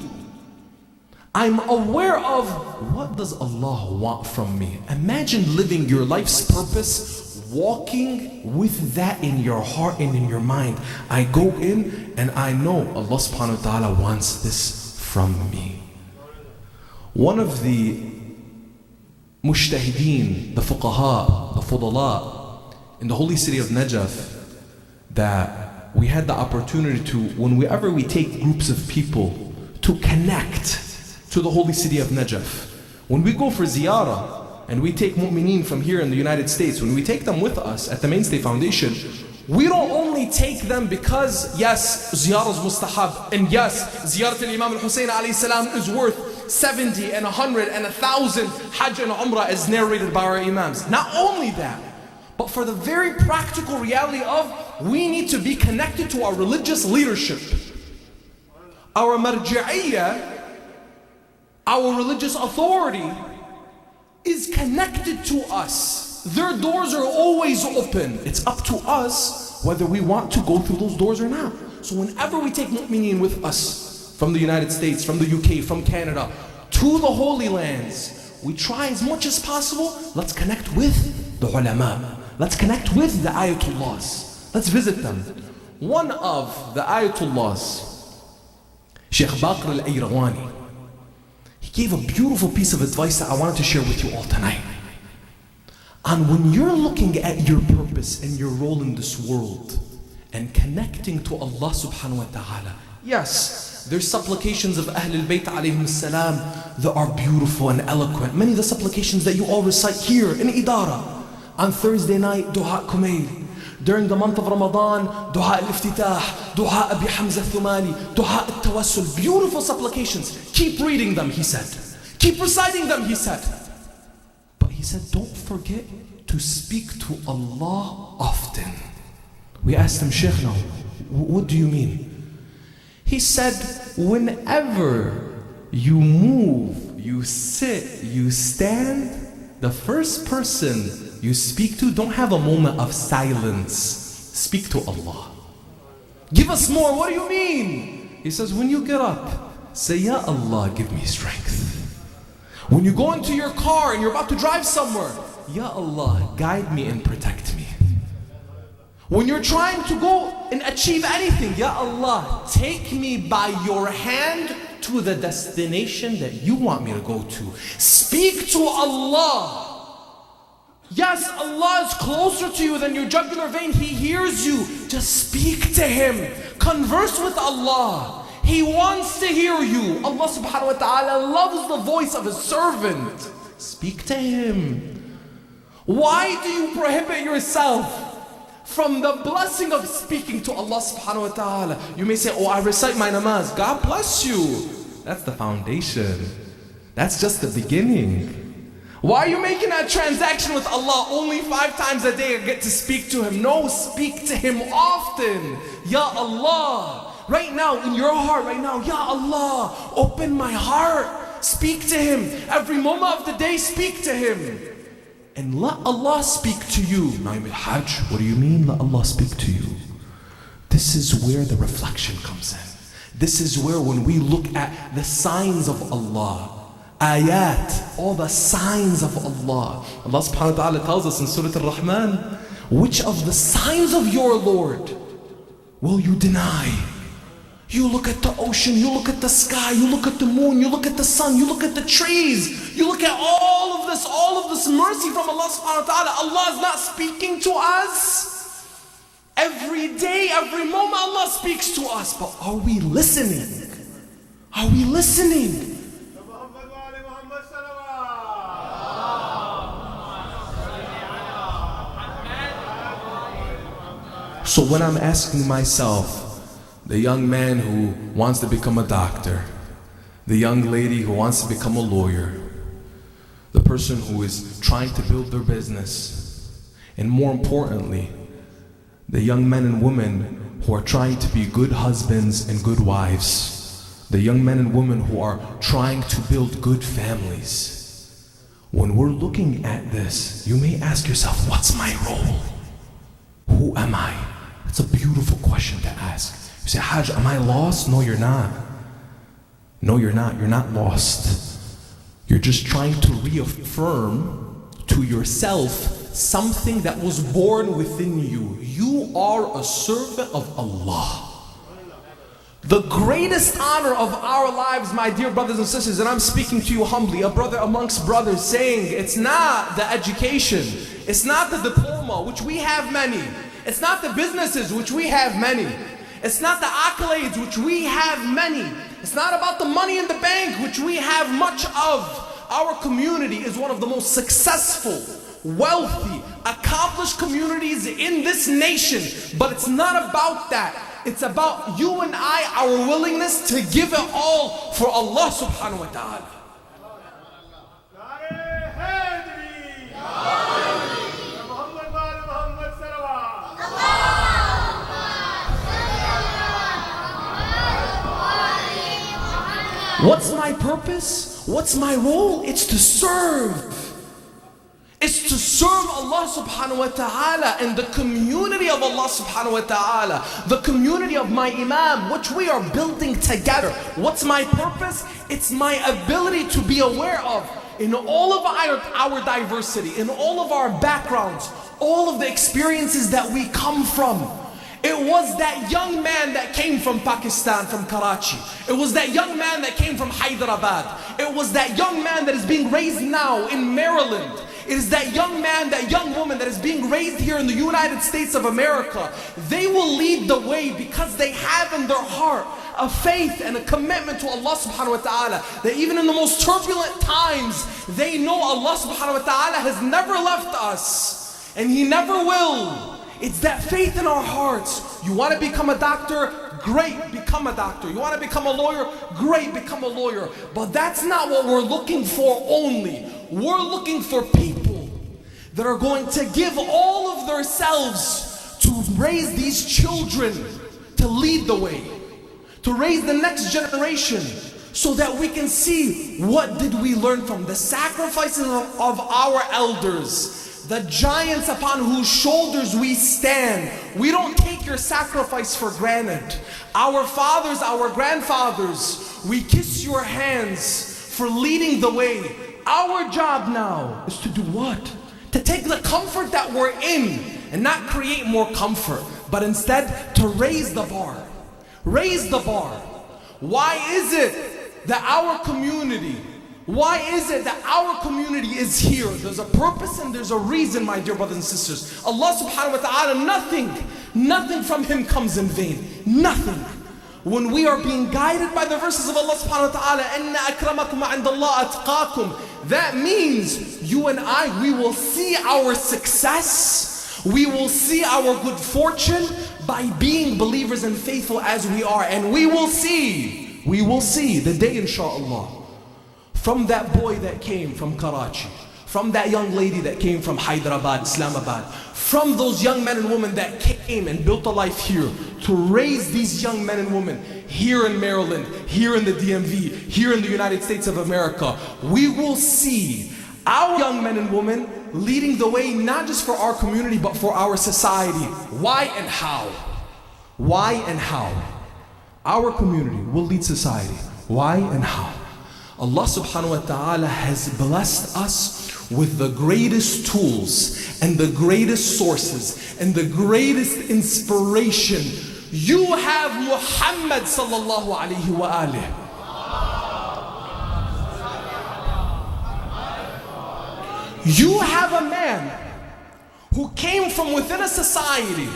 I'm aware of what does Allah want from me. Imagine living your life's purpose, walking with that in your heart and in your mind. I go in and I know Allah subhanahu wa ta'ala wants this from me. One of the mujtahideen, the fuqaha, the fudala in the holy city of Najaf, that we had the opportunity to, whenever we take groups of people to connect to the holy city of Najaf. When we go for ziyarah and we take mu'mineen from here in the United States, when we take them with us at the Mainstay Foundation, we don't only take them because, yes, ziyarah is mustahab, and yes, ziyarat al-Imam al-Hussein alayhi salam is worth 70 and 100 and 1,000 Hajj and Umrah as narrated by our Imams. Not only that, but for the very practical reality of we need to be connected to our religious leadership. Our marji'iyya, our religious authority, is connected to us. Their doors are always open. It's up to us whether we want to go through those doors or not. So whenever we take mu'mineen with us from the United States, from the UK, from Canada, to the Holy Lands, we try as much as possible, let's connect with the ulama. Let's connect with the ayatullahs. Let's visit them. One of the ayatullahs, Sheikh Baqir al-Ayrawani, he gave a beautiful piece of advice that I wanted to share with you all tonight. And when you're looking at your purpose and your role in this world and connecting to Allah subhanahu wa ta'ala, yes, there's supplications of Ahlul Bayt alayhim salam that are beautiful and eloquent. Many of the supplications that you all recite here in Idara. On Thursday night, Dua Kumail. During the month of Ramadan, Dua al-Iftitah, Dua Abi Hamza al-Thumani, Dua al-Tawassul. Beautiful supplications. Keep reading them, he said. Keep reciting them, he said. But he said, don't forget to speak to Allah often. We asked him, Sheikh, now, what do you mean? He said, whenever you move, you sit, you stand, the first person you speak to, don't have a moment of silence. Speak to Allah. Give us more. What do you mean? He says, when you get up, say, Ya Allah, give me strength. When you go into your car and you're about to drive somewhere, Ya Allah, guide me and protect me. When you're trying to go and achieve anything, Ya Allah, take me by your hand to the destination that you want me to go to. Speak to Allah. Yes, Allah is closer to you than your jugular vein. He hears you. Just speak to Him. Converse with Allah. He wants to hear you. Allah subhanahu wa ta'ala loves the voice of His servant. Speak to Him. Why do you prohibit yourself from the blessing of speaking to Allah subhanahu wa ta'ala? You may say, oh, I recite my namaz. God bless you. That's the foundation. That's just the beginning. Why are you making that transaction with Allah only 5 times a day and get to speak to Him? No, speak to Him often. Ya Allah. Right now, in your heart, right now, Ya Allah, open my heart. Speak to Him. Every moment of the day, speak to Him. And let Allah speak to you. Now you mean, Hajj, what do you mean let Allah speak to you? This is where the reflection comes in. This is where when we look at the signs of Allah, ayat, all the signs of Allah. Allah subhanahu wa ta'ala tells us in Surah Al-Rahman, which of the signs of your Lord will you deny? You look at the ocean, you look at the sky, you look at the moon, you look at the sun, you look at the trees, you look at all of this mercy from Allah subhanahu wa ta'ala. Allah is not speaking to us. Every day, every moment Allah speaks to us. But are we listening? Are we listening? So when I'm asking myself, the young man who wants to become a doctor, the young lady who wants to become a lawyer, the person who is trying to build their business, and more importantly, the young men and women who are trying to be good husbands and good wives, the young men and women who are trying to build good families. When we're looking at this, you may ask yourself, what's my role? Who am I? It's a beautiful question to ask. You say, Hajj, am I lost? No, you're not. No, you're not. You're not lost. You're just trying to reaffirm to yourself something that was born within you. You are a servant of Allah. The greatest honor of our lives, my dear brothers and sisters, and I'm speaking to you humbly, a brother amongst brothers, saying it's not the education, it's not the diploma, which we have many, it's not the businesses, which we have many, it's not the accolades, which we have many, it's not about the money in the bank, which we have much of. Our community is one of the most successful, wealthy, accomplished communities in this nation. But it's not about that. It's about you and I, our willingness to give it all for Allah subhanahu wa ta'ala. What's my purpose? What's my role? It's to serve. It's to serve Allah subhanahu wa ta'ala and the community of Allah subhanahu wa ta'ala, the community of my Imam, which we are building together. What's my purpose? It's my ability to be aware of, in all of our diversity, in all of our backgrounds, all of the experiences that we come from. It was that young man that came from Pakistan, from Karachi. It was that young man that came from Hyderabad. It was that young man that is being raised now in Maryland. It is that young man, that young woman that is being raised here in the United States of America. They will lead the way because they have in their heart a faith and a commitment to Allah subhanahu wa ta'ala, that even in the most turbulent times, they know Allah subhanahu wa ta'ala has never left us and He never will. It's that faith in our hearts. You want to become a doctor? Great, become a doctor. You want to become a lawyer? Great, become a lawyer. But that's not what we're looking for only. We're looking for people that are going to give all of themselves to raise these children, to lead the way, to raise the next generation, so that we can see what did we learn from the sacrifices of our elders, the giants upon whose shoulders we stand. We don't take your sacrifice for granted. Our fathers, our grandfathers, we kiss your hands for leading the way. Our job now is to do what? To take the comfort that we're in and not create more comfort, but instead to raise the bar. Raise the bar. Why is it that our community is here? There's a purpose and there's a reason, my dear brothers and sisters. Allah subhanahu wa ta'ala, nothing from Him comes in vain. Nothing. When we are being guided by the verses of Allah subhanahu wa ta'ala, إِنَّ أَكْرَمَكُمْ عِنْدَ اللَّهِ أَتْقَاكُمْ, that means you and I, we will see our success, we will see our good fortune by being believers and faithful as we are. And we will see the day, inshaAllah, from that boy that came from Karachi, from that young lady that came from Hyderabad, Islamabad, from those young men and women that came and built a life here, to raise these young men and women here in Maryland, here in the DMV, here in the United States of America. We will see our young men and women leading the way, not just for our community, but for our society. Why and how? Why and how? Our community will lead society. Why and how? Allah subhanahu wa ta'ala has blessed us with the greatest tools and the greatest sources and the greatest inspiration. You have Muhammad sallallahu alayhi wa alihi. You have a man who came from within a society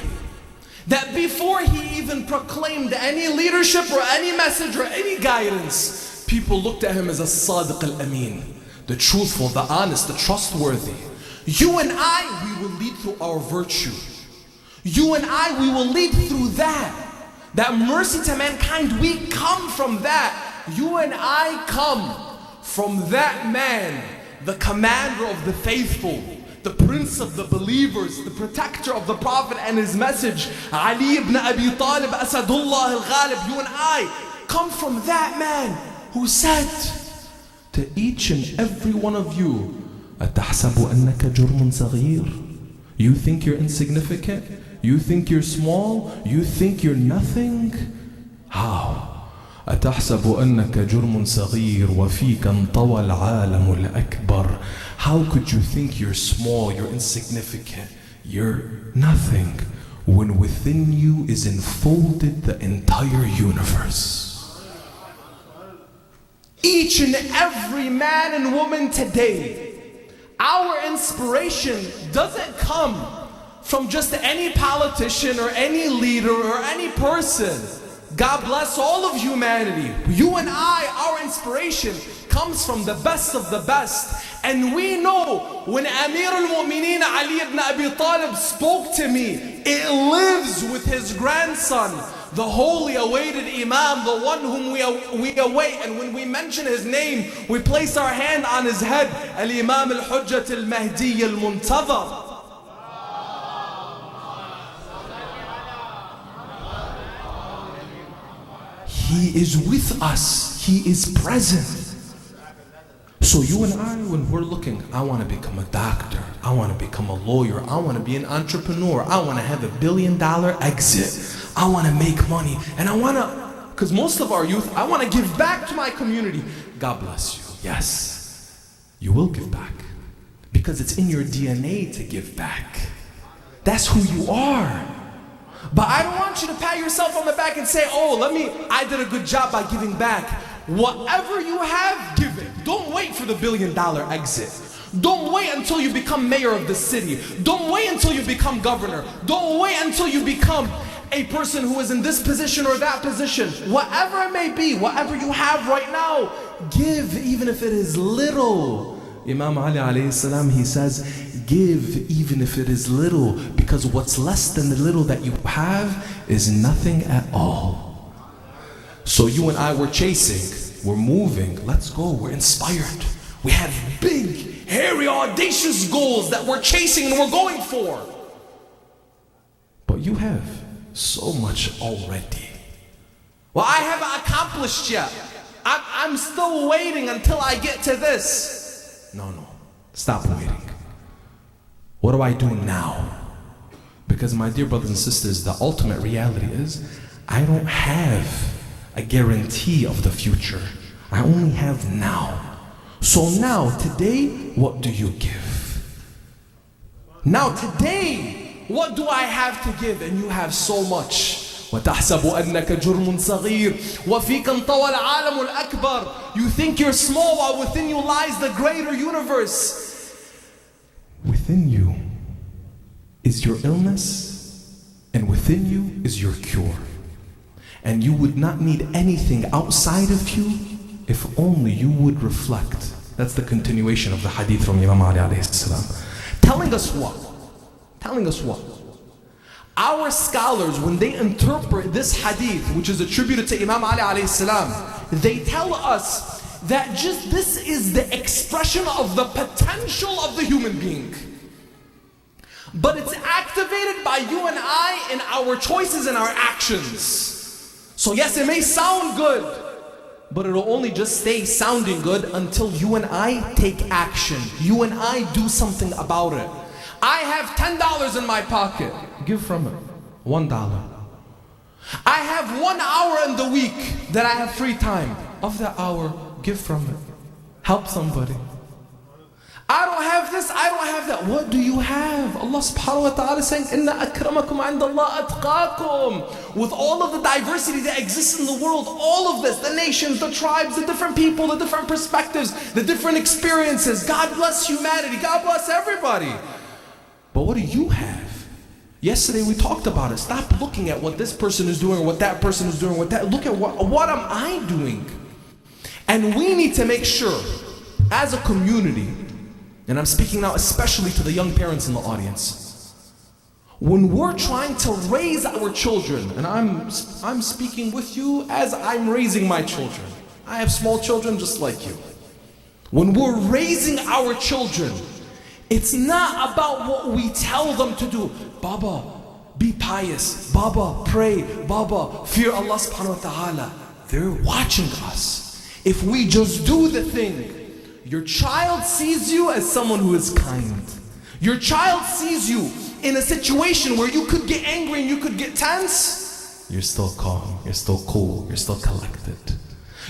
that before he even proclaimed any leadership or any message or any guidance, people looked at him as a Sadiq al-Amin, the truthful, the honest, the trustworthy. You and I, we will lead through our virtue. You and I, we will lead through that mercy to mankind. We come from that. You and I come from that man, the commander of the faithful, the prince of the believers, the protector of the Prophet and his message, Ali ibn Abi Talib, Asadullah al-Ghalib. You and I come from that man who said to each and every one of you, أَتَحْسَبُ أَنَّكَ جُرْمٌ صَغِيرٌ? You think you're insignificant? You think you're small? You think you're nothing? How? أتحسب أنك جرم صغير وفيك انطوى العالم الأكبر. How could you think you're small, you're insignificant, you're nothing, when within you is enfolded the entire universe? Each and every man and woman today, our inspiration doesn't come from just any politician or any leader or any person. God bless all of humanity. You and I, our inspiration comes from the best of the best. And we know when Amir al-Mu'mineen Ali ibn Abi Talib spoke to me, it lives with his grandson, the holy awaited Imam, the one whom we await. And when we mention his name, we place our hand on his head, Al-Imam al-Hujjat al-Mahdi al-Muntadhar. He is with us. He is present. So you and I, when we're looking, I want to become a doctor, I want to become a lawyer, I want to be an entrepreneur, I want to have $1 billion exit, I want to make money, and I want to, because most of our youth, I want to give back to my community. God bless you. Yes, you will give back, because it's in your DNA to give back. That's who you are. But I don't want you to pat yourself on the back and say, oh, I did a good job by giving back. Whatever you have, give it. Don't wait for the $1 billion exit. Don't wait until you become mayor of the city. Don't wait until you become governor. Don't wait until you become a person who is in this position or that position. Whatever it may be, whatever you have right now, give even if it is little. Imam Ali alayhi salam, he says, give even if it is little, because what's less than the little that you have is nothing at all. So you and I were chasing, we're moving, let's go, we're inspired. We have big, hairy, audacious goals that we're chasing and we're going for. But you have so much already. Well, I haven't accomplished yet. I'm still waiting until I get to this. No, stop waiting. What do I do now? Because my dear brothers and sisters, the ultimate reality is, I don't have a guarantee of the future. I only have now. So now, today, what do you give? Now today, what do I have to give? And you have so much. وَتَحْسَبُ أَنَّكَ جُرْمٌ صَغِيرٌ وَفِيكَ انطَوَى الْعَالَمُ الْأَكْبَرُ. You think you're small while within you lies the greater universe. Within you is your illness, and within you is your cure. And you would not need anything outside of you if only you would reflect. That's the continuation of the hadith from Imam Ali alayhi salam. Telling us what? Telling us what? Our scholars, when they interpret this hadith, which is attributed to Imam Ali alayhi salam, they tell us that just this is the expression of the potential of the human being. But it's activated by you and I in our choices and our actions. So yes, it may sound good, but it'll only just stay sounding good until you and I take action. You and I do something about it. I have $10 in my pocket. Give from it. $1. I have 1 hour in the week that I have free time. Of that hour, give from it. Help somebody. I don't have this, I don't have that. What do you have? Allah subhanahu wa ta'ala is saying, Inna akramakum indallah atqakum. With all of the diversity that exists in the world, all of this, the nations, the tribes, the different people, the different perspectives, the different experiences. God bless humanity, God bless everybody. But what do you have? Yesterday we talked about it. Stop looking at what this person is doing or what that person is doing. Look at what am I doing? And we need to make sure, as a community, and I'm speaking now especially to the young parents in the audience, when we're trying to raise our children, and I'm speaking with you as I'm raising my children. I have small children just like you. When we're raising our children, it's not about what we tell them to do. Baba, be pious. Baba, pray. Baba, fear Allah subhanahu wa ta'ala. They're watching us. If we just do the thing, your child sees you as someone who is kind. Your child sees you in a situation where you could get angry and you could get tense. You're still calm, you're still cool, you're still collected.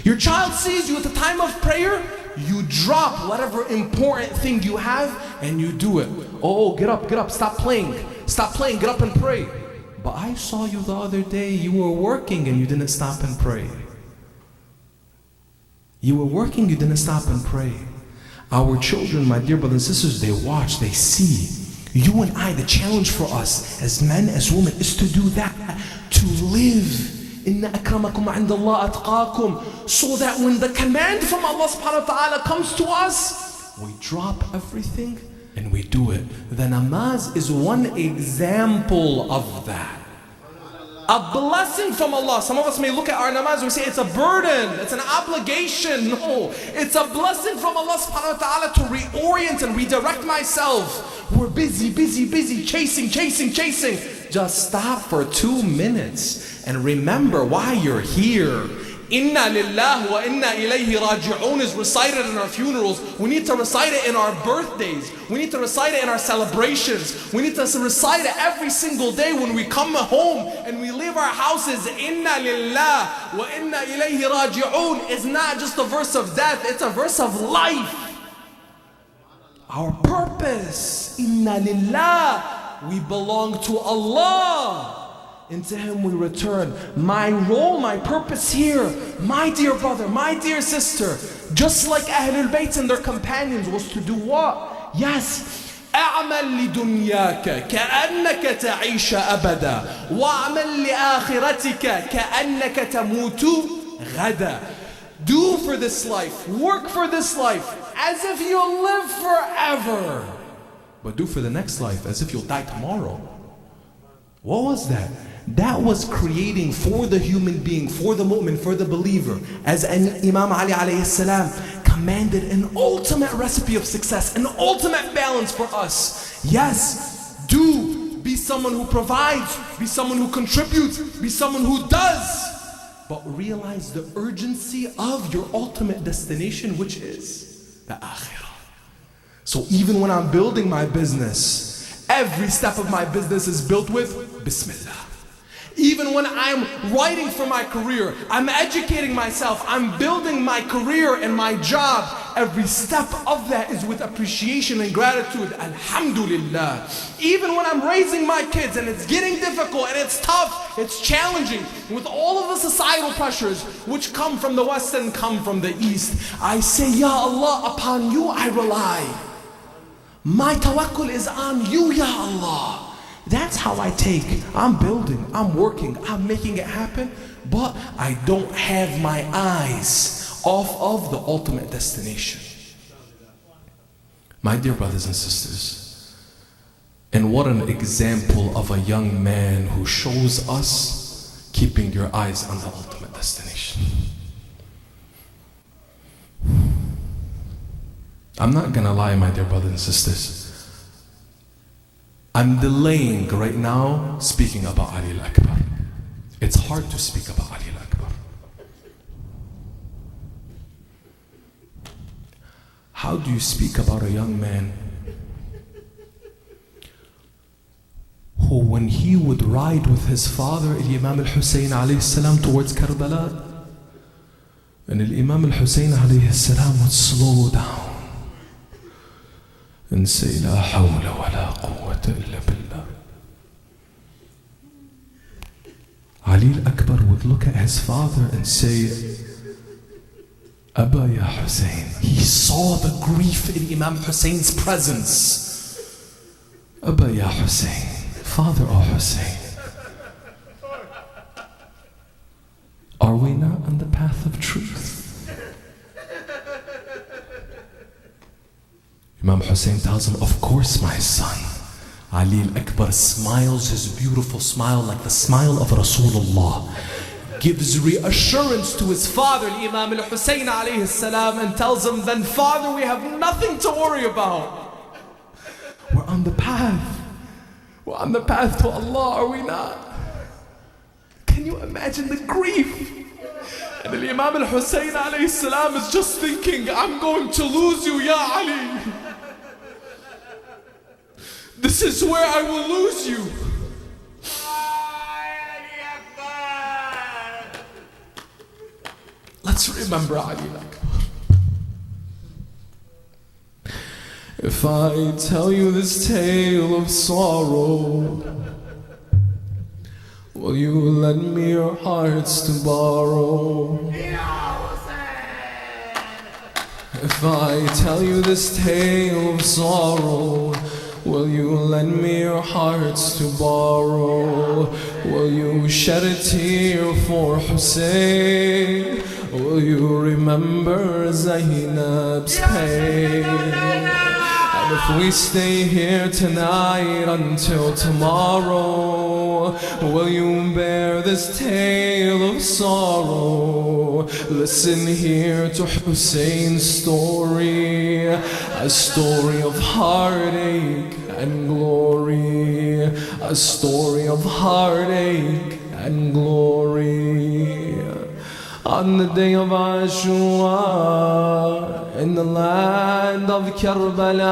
Your child sees you at the time of prayer, you drop whatever important thing you have and you do it. Oh, get up, stop playing, get up and pray. But I saw you the other day, you were working and you didn't stop and pray. You were working, you didn't stop and pray. Our children, my dear brothers and sisters, they watch, they see. You and I, the challenge for us as men, as women, is to do that, to live. Inna akramakum indallah atqakum. So that when the command from Allah subhanahu wa ta'ala comes to us, we drop everything and we do it. The namaz is one example of that. A blessing from Allah. Some of us may look at our namaz and we say it's a burden, it's an obligation. No, it's a blessing from Allah subhanahu wa ta'ala to reorient and redirect myself. We're busy, chasing. Just stop for 2 minutes and remember why you're here. Inna lillahi wa inna ilayhi raji'un is recited in our funerals. We need to recite it in our birthdays. We need to recite it in our celebrations. We need to recite it every single day when we come home and we leave our houses. Inna lillahi wa inna ilayhi raji'un is not just a verse of death, it's a verse of life. Our purpose. Inna lillah. We belong to Allah. And to Him we return. My role, my purpose here, my dear brother, my dear sister, just like Ahlul Bayt and their companions, was to do what? Yes. أعمل لدنياك كأنك تعيش أبدا وأعمل لآخرتك كأنك تموت غدا. Do for this life, work for this life, as if you'll live forever. But do for the next life, as if you'll die tomorrow. What was that? That was creating for the human being, for the mu'min, for the believer, as Imam Ali alayhi salam commanded, an ultimate recipe of success, an ultimate balance for us. Yes, be someone who provides, be someone who contributes, be someone who does, but realize the urgency of your ultimate destination, which is the akhirah. So even when I'm building my business, every step of my business is built with Bismillah. Even when I'm writing for my career, I'm educating myself, I'm building my career and my job, every step of that is with appreciation and gratitude. Alhamdulillah. Even when I'm raising my kids and it's getting difficult and it's tough, it's challenging, with all of the societal pressures which come from the West and come from the East, I say, Ya Allah, upon you I rely. My tawakkul is on you, Ya Allah. That's how I take. I'm building, I'm working, I'm making it happen, but I don't have my eyes off of the ultimate destination. My dear brothers and sisters, and what an example of a young man who shows us keeping your eyes on the ultimate destination. I'm not gonna lie, my dear brothers and sisters, I'm delaying right now speaking about Ali al-Akbar. It's hard to speak about Ali al-Akbar. How do you speak about a young man who, when he would ride with his father, Imam al-Hussein alayhi salam, towards Karbala, and Imam al-Hussein alayhi salam would slow down and say, La hawla wa la quwwata illa billah. Ali al-Akbar would look at his father and say, Abba ya Hussein. He saw the grief in Imam Hussein's presence. Abba ya Hussein. Father, O Hussein. Are we not on the path of truth? Imam Hussein tells him, of course, my son. Ali al-Akbar smiles his beautiful smile like the smile of Rasulullah, gives reassurance to his father, Imam al-Hussein alayhi salam, and tells him, then father, we have nothing to worry about. We're on the path. We're on the path to Allah, are we not? Can you imagine the grief? And Imam al-Hussein alayhi salam is just thinking, I'm going to lose you, Ya Ali. This is where I will lose you. Let's remember Ali al-Akbar. If I tell you this tale of sorrow, will you lend me your hearts to borrow? If I tell you this tale of sorrow, will you lend me your hearts to borrow? Will you shed a tear for Hussein? Will you remember Zainab's pain? And if we stay here tonight until tomorrow, will you bear this tale of sorrow? Listen here to Hussein's story, a story of heartache and glory, a story of heartache and glory. On the day of Ashura, in the land of Karbala,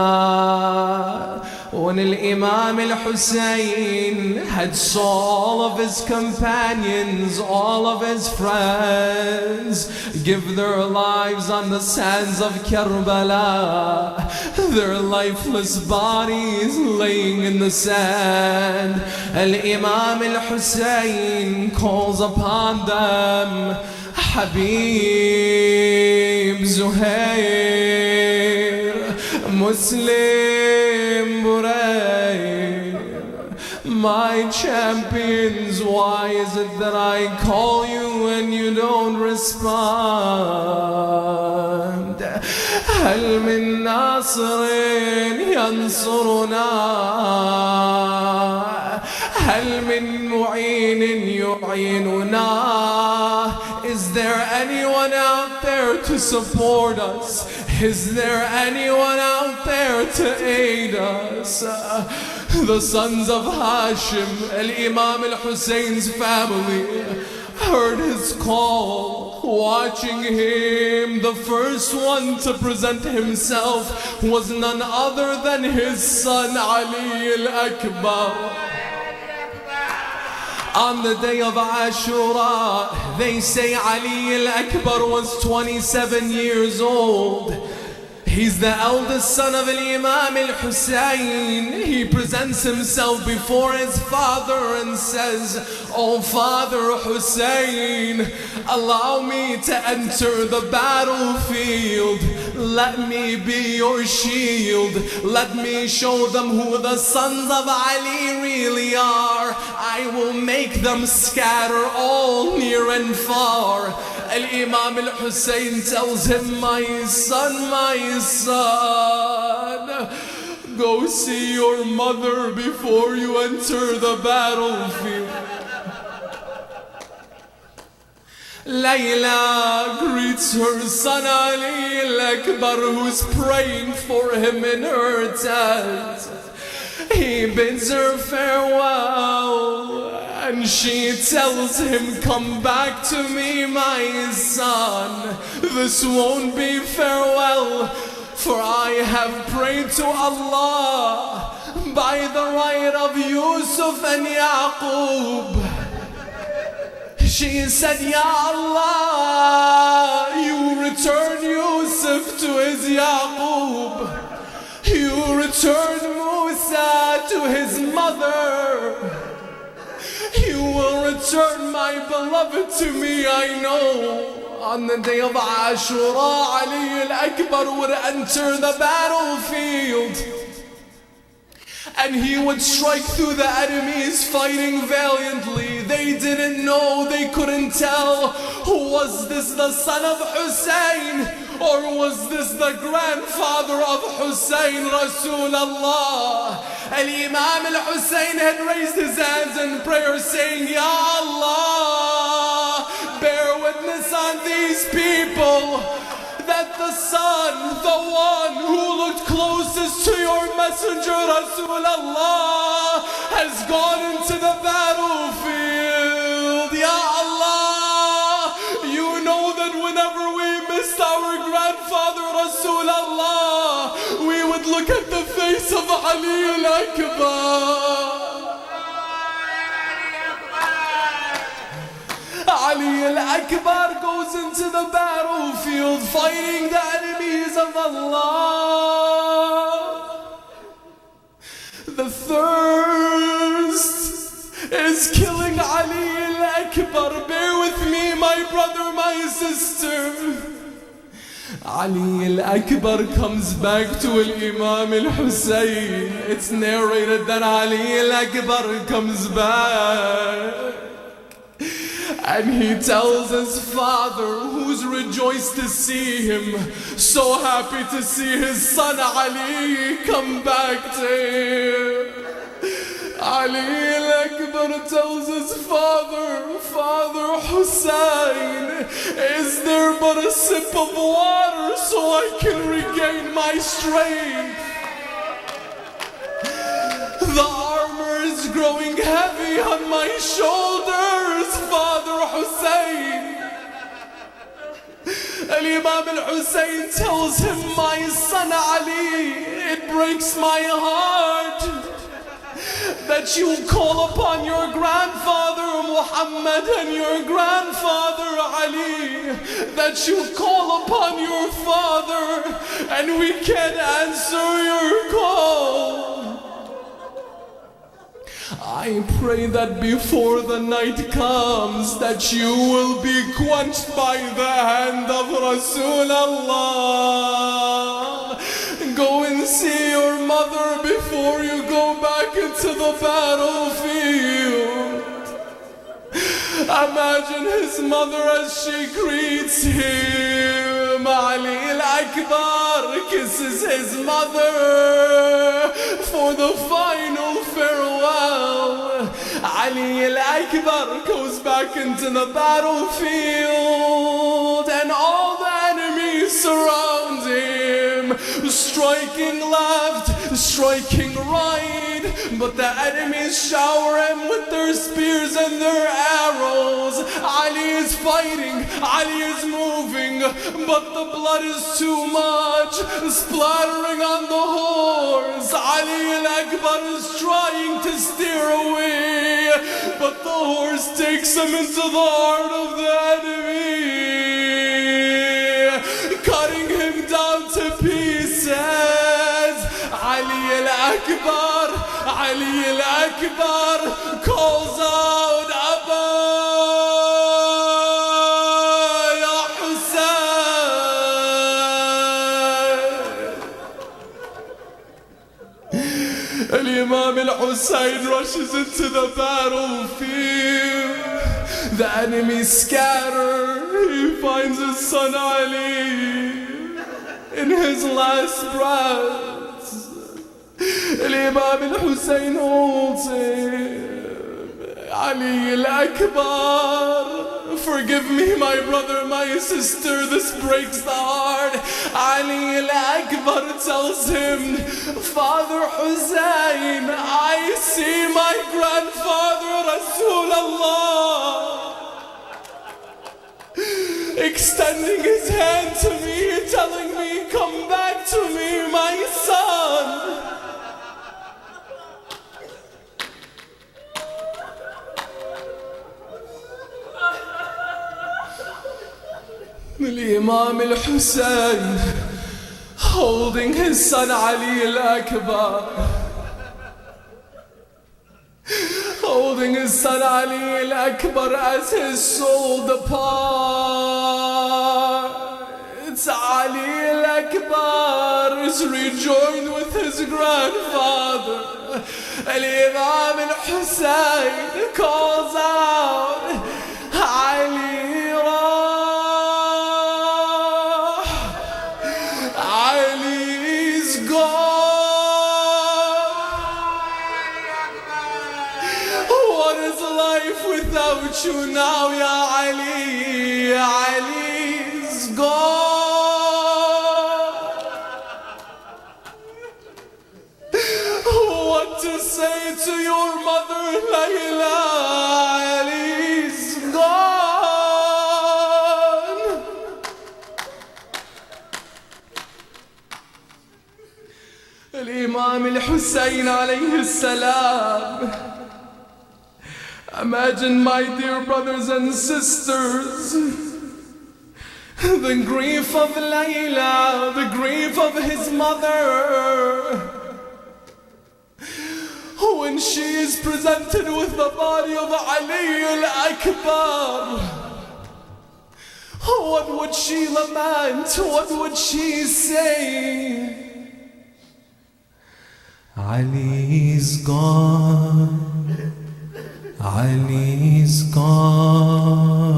when Imam al-Hussein had saw all of his companions, all of his friends give their lives on the sands of Karbala, their lifeless bodies laying in the sand, Imam al-Hussein calls upon them, Habib Zuhair, Muslim Burair, my champions, why is it that I call you and you don't respond? هل من ناصر ينصرنا؟ هل من معين يعيننا؟ Is there anyone out there to support us? Is there anyone out there to aid us? The sons of Hashim, Imam al-Hussein's family, heard his call. Watching him, the first one to present himself was none other than his son Ali al-Akbar. On the day of Ashura, they say Ali al-Akbar was 27 years old. He's the eldest son of Imam al-Hussein. He presents himself before his father and says, "Oh Father Hussein, allow me to enter the battlefield. Let me be your shield. Let me show them who the sons of Ali really are. I will make them scatter all near and far." Imam al-Hussein tells him, my son, go see your mother before you enter the battlefield. Layla greets her son Ali al-Akbar, who's praying for him in her tent. He bids her farewell, and she tells him, come back to me, my son. This won't be farewell, for I have prayed to Allah by the right of Yusuf and Yaqub. She said, Ya Allah, you return Yusuf to his Yaqub. You return Musa to his mother. You will return my beloved to me, I know. On the day of Ashura, Ali al-Akbar would enter the battlefield, and he would strike through the enemies fighting valiantly. They didn't know, they couldn't tell. Was this the son of Hussein, or was this the grandfather of Hussein, Rasulullah? Imam al-Hussein had raised his hands in prayer saying, Ya Allah, bear witness on these people that the son, the one who looked closest to your messenger, Rasulullah, has gone into the battlefield. Ya Allah, you know that whenever we missed our grandfather, Rasulullah, we would look at the face of Ali al-Akbar. Ali al-Akbar goes into the battlefield fighting the enemies of Allah. The thirst is killing Ali al-Akbar. Bear with me, my brother, my sister. Ali al-Akbar comes back to Imam al-Hussein. It's narrated that Ali al-Akbar comes back, And he tells his father, who's rejoiced to see him, so happy to see his son Ali come back to him. Ali al-Akbar tells his father, Father Hussein, is there but a sip of water so I can regain my strength? The armor is growing heavy on my shoulders, Father Hussein. Al-Imam al-Hussein tells him, my son Ali, it breaks my heart that you call upon your grandfather Muhammad and your grandfather Ali, that you call upon your father and we can't answer your call. I pray that before the night comes that you will be quenched by the hand of Rasulullah. Go and see your mother before you go back into the battlefield. Imagine his mother as she greets him. Ali al-Akbar kisses his mother for the final farewell. Ali al-Akbar goes back into the battlefield and all the enemies surround him, striking left, striking right, but the enemies shower him with their spears and their arrows. Ali is fighting, Ali is moving, but the blood is too much, splattering on the horse. Ali al-Akbar is trying to steer away, but the horse takes him into the heart of the enemy, cutting him down to pieces. Ali al-Akbar, Ali al-Akbar calls out, Abba ya Hussein. Al-Imam al-Hussein rushes into the battlefield. The enemy scatter. He finds his son Ali in his last breath. Al-Imam al-Hussein holds him. Ali al-Akbar, forgive me my brother, my sister, this breaks the heart. Ali al-Akbar tells him, Father Hussein, I see my grandfather Rasulullah extending his hand to me, telling me, come back to me, my son. Al-Imam al-Hussein holding his son Ali al-Akbar, holding his son Ali al-Akbar as his soul departs. Ali al-Akbar is rejoined with his grandfather. Al-Imam al-Hussein calls out, Ali without you now, Ya Ali, Ali's gone. What to say to your mother, Layla, Ali's gone. Al-Imam al-Hussein alayhi salam. Imagine, my dear brothers and sisters, the grief of Layla, the grief of his mother, when she is presented with the body of Ali al-Akbar. What would she lament? What would she say? Ali's gone. Ali's gone.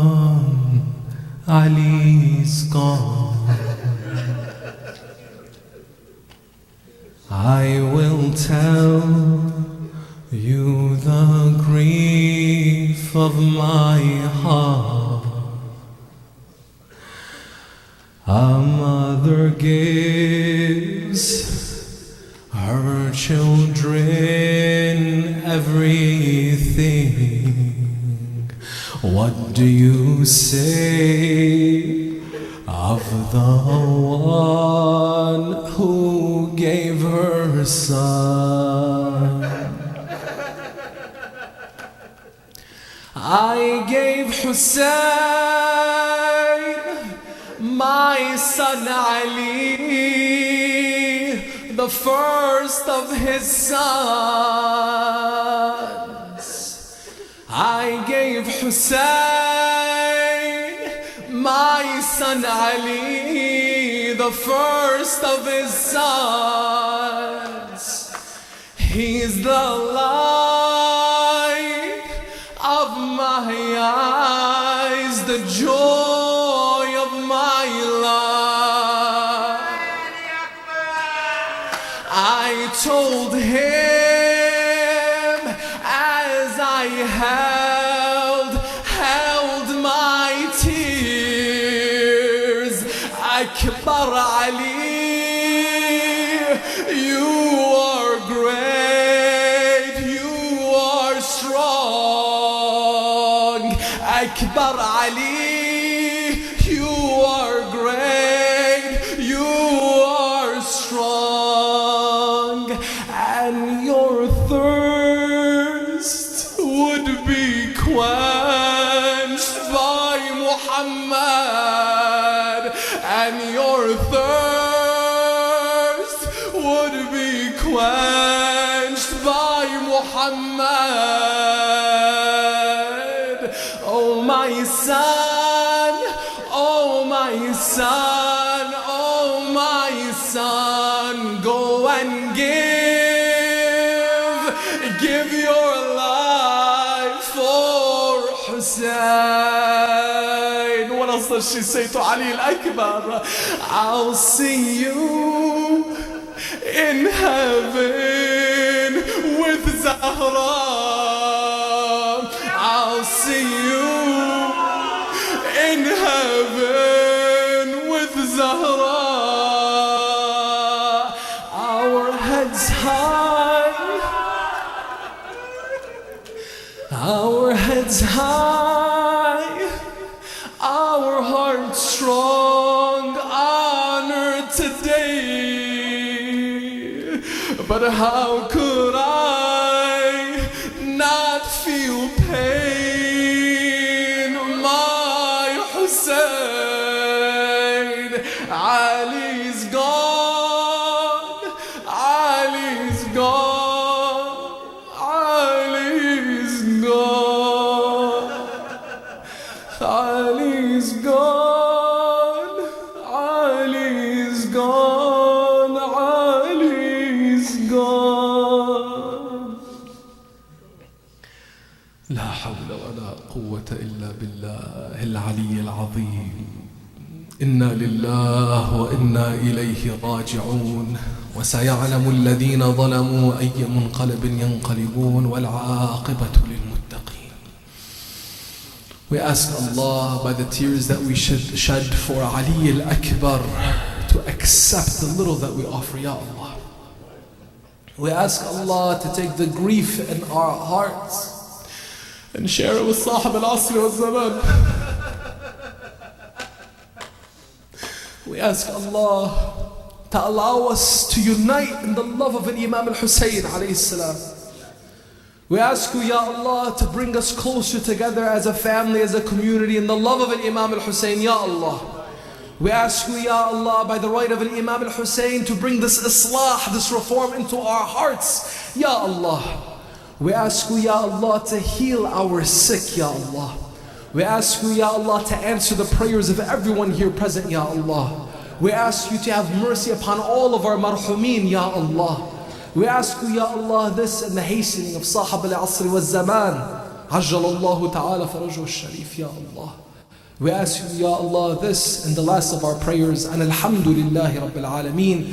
will tell you the grief of my heart. A mother gives her children everything. What do you say of the one who gave her son? I gave Hussein, my son Ali, the first of his sons. I gave Hussein, my son Ali, the first of his sons. He's the light of my eyes, the joy of my life. I told him as I held my tears, Akbar Ali, you are great, you are strong. Akbar Ali, you are great, you are strong, and your thirst would be quenched by Muhammad, and your thirst would be quenched by Muhammad. Oh my son, oh my son, oh my son, go and give your life for Hussein. What else does she say to Ali al-Akbar? I'll see you in heaven with Zahra. I'll see you in heaven with Zahra. Our heads high, our heads high, our hearts strong, honored today. But how could I not feel pain? My Hussein, Ali's gone, Ali's gone, Ali's gone, Ali's gone, Ali's gone, Ali's gone. لا حول ولا قوة إلا بالله العلي العظيم. إنا لله وإنا إليه راجعون، وسيعلم الذين ظلموا أي منقلب ينقلبون، والعاقبة للمتقين. We ask Allah by the tears that we should shed for Ali al-Akbar to accept the little that we offer, Ya Allah. We ask Allah to take the grief in our hearts and share it with Sahib al-Asr wal-Zaman. We ask Allah to allow us to unite in the love of Imam al-Hussein alayhi salam. We ask you, Ya Allah, to bring us closer together as a family, as a community, in the love of Imam al-Hussein, Ya Allah. We ask you, Ya Allah, by the right of Imam al-Hussein, to bring this islah, this reform into our hearts, Ya Allah. We ask you, Ya Allah, to heal our sick, Ya Allah. We ask you, Ya Allah, to answer the prayers of everyone here present, Ya Allah. We ask you to have mercy upon all of our marhumeen, Ya Allah. We ask you, Ya Allah, this and the hastening of Sahib al-Asr wal-Zaman. Ajjal Allahu ta'ala farajuhu al-Sharif, Ya Allah. We ask you, Ya Allah, this and the last of our prayers. And alhamdulillahi rabbil alameen.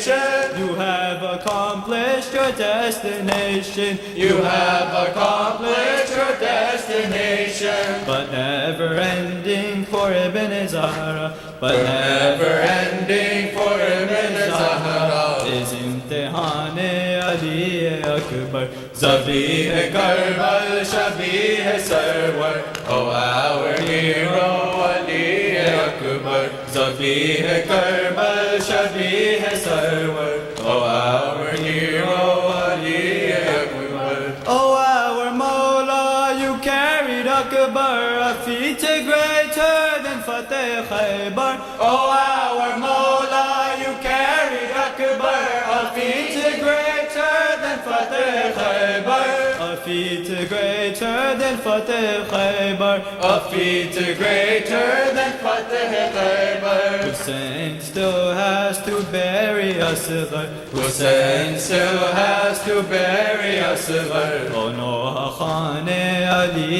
nation. You have accomplished your destination. You have accomplished your destination. But never ending for Ibn Zahra. But never ending for Ibn Zahra is imtihan Ali Akbar. Zabih Karbal, Shabih Sarwar. Oh, our hero Ali Akbar. Zabih Karbal, Shabih Sarwar. Oh, our hero Ali Akbar. Oh, our Mawla, you carried Akbar, a feat greater than Fateh Khaybar. Oh, our Mawla, you carried Akbar, a feat greater than Fateh Khaybar. A feat greater than Fateh Khaybar. A feat greater than Fateh Khaybar. Hussein still has to bury Asghar. Hussein still has to bury Asghar. Oh no, Khane Ali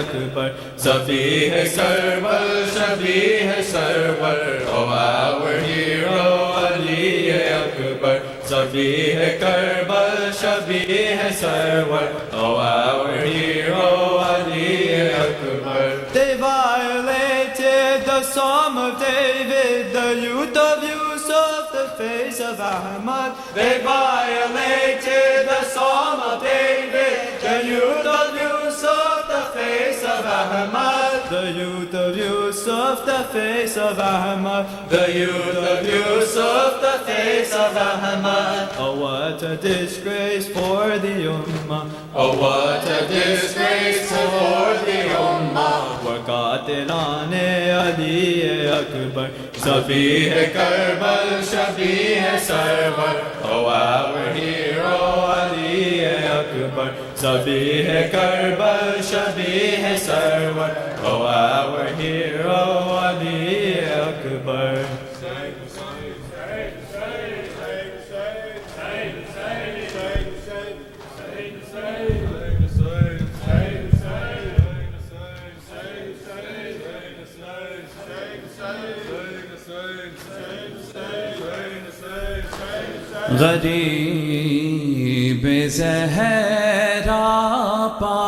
Akbar. Zabih Karbal, Shabih Sarwar. Oh, our hero Ali Akbar. Zabih Karbal, Shabih Sarwar. Oh, our hero Ali Akbar. They violated the Psalm of David, the youth of Yusuf, the face of Ahmad. They violated the Psalm of David, the youth of Yusuf, the face of Ahmad. The youth of Yusuf, the face of Ahmad. The youth of Yusuf, the face of Ahmad. Oh, what a disgrace for the Ummah. Oh, what a disgrace for the Ummah. وقاتلان Ali Akbar. Zabih Karbal, Shabih Sarwar. Oh, our hero Ali Akbar. Zabih Karbal, Shabih Sarwar. Oh, our hero Ali Akbar. غریب زہرا پا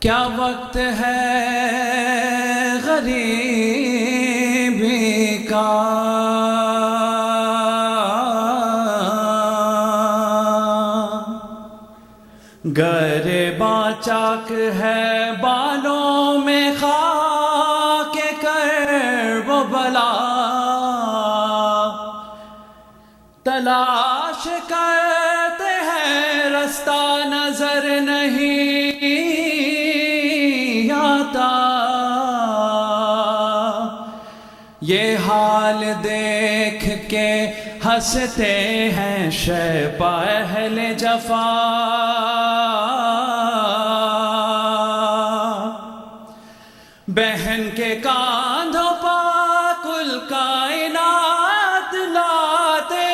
کیا وقت ہے غریبی کا گربا چاک ہے بالوں میں خاک کرب و بلا تلاش کرتے ہیں رستہ نظر نہیں آتا یہ حال دیکھ کے ہنستے ہیں شیپا اہل جفا بہن کے کاندھوں پا کل کائنات لاتے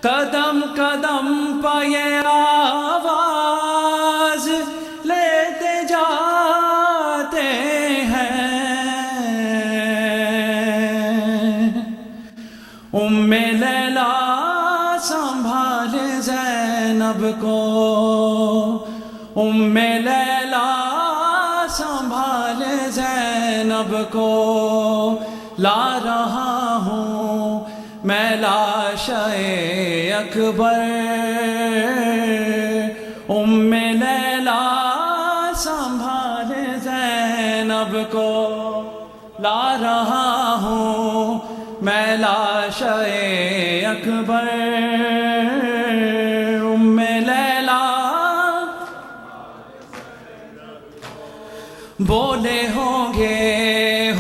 قدم قدم پہ یہ آواز لیتے جاتے ہیں ام لیلا سنبھال زینب کو ام لیلا سنبھال زینب کو لا رہا ہوں میں لاشِ اکبر ام لیلا سنبھال زینب کو لا رہا ہوں میں لاشِ اکبر ام لیلا بولے ہوں گے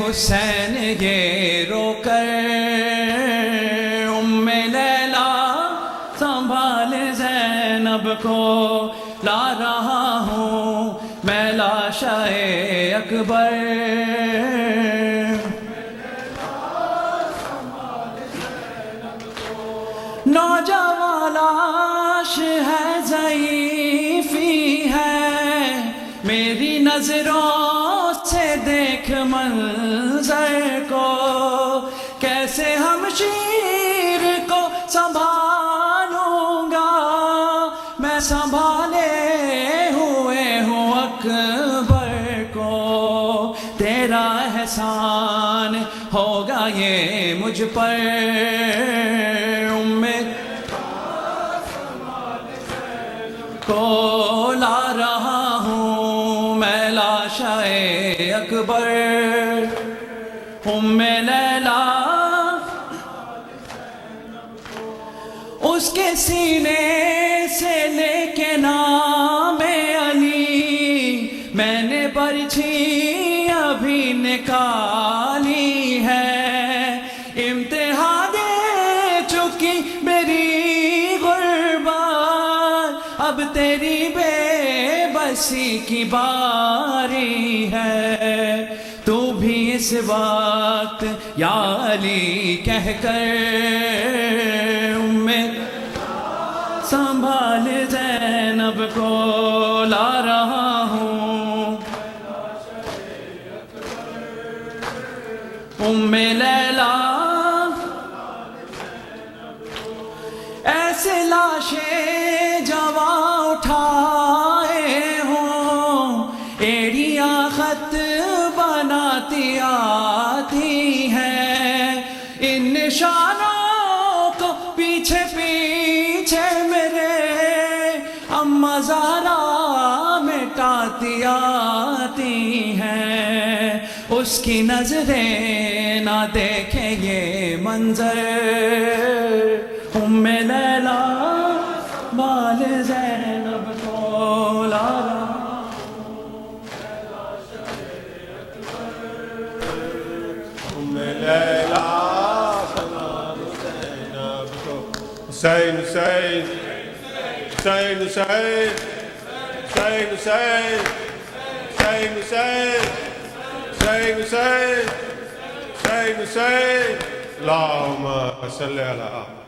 حسین یہ رو کر زینب کو لا رہا ہوں میں لاشِ اکبر نوجوان لاش ہے ضعیفی ہے میری نظروں سے دیکھ منظر کو، کیسے ہمشیر کو سنبھالوں گا، میں سنبھالے ہوئے ہوں اکبر کو، تیرا احسان ہوگا یہ مجھ پر، کو لا رہا ہوں میں لاشائے اکبر، لیلا اس کے سینے سے لے کے نام علی میں نے برچھی ابھی نکالی ہے، امتحان دے چکی میری غربت، اب تیری بے بسی کی باری ہے، تو بھی اس وقت یا علی کہہ کر سنبھال زینب کو لا رہا ہوں، لیلا ایسے لاشیں جواں اٹھائے ہوں، ایڑیاں خط بناتی آتی ہیں، ان نشانوں کو پیچھے پیچھے میرے اماں زہرا مٹاتی آتی ہیں، اس کی نظریں نہ دیکھیں یہ منظر، لیلا بال زینب کو لا رہا ہوں، لیلا سلام زینب کو، حسین حسین حسین حسین حسین حسین حسین حسین حسین حسین حسین حسین اللہم صلی علی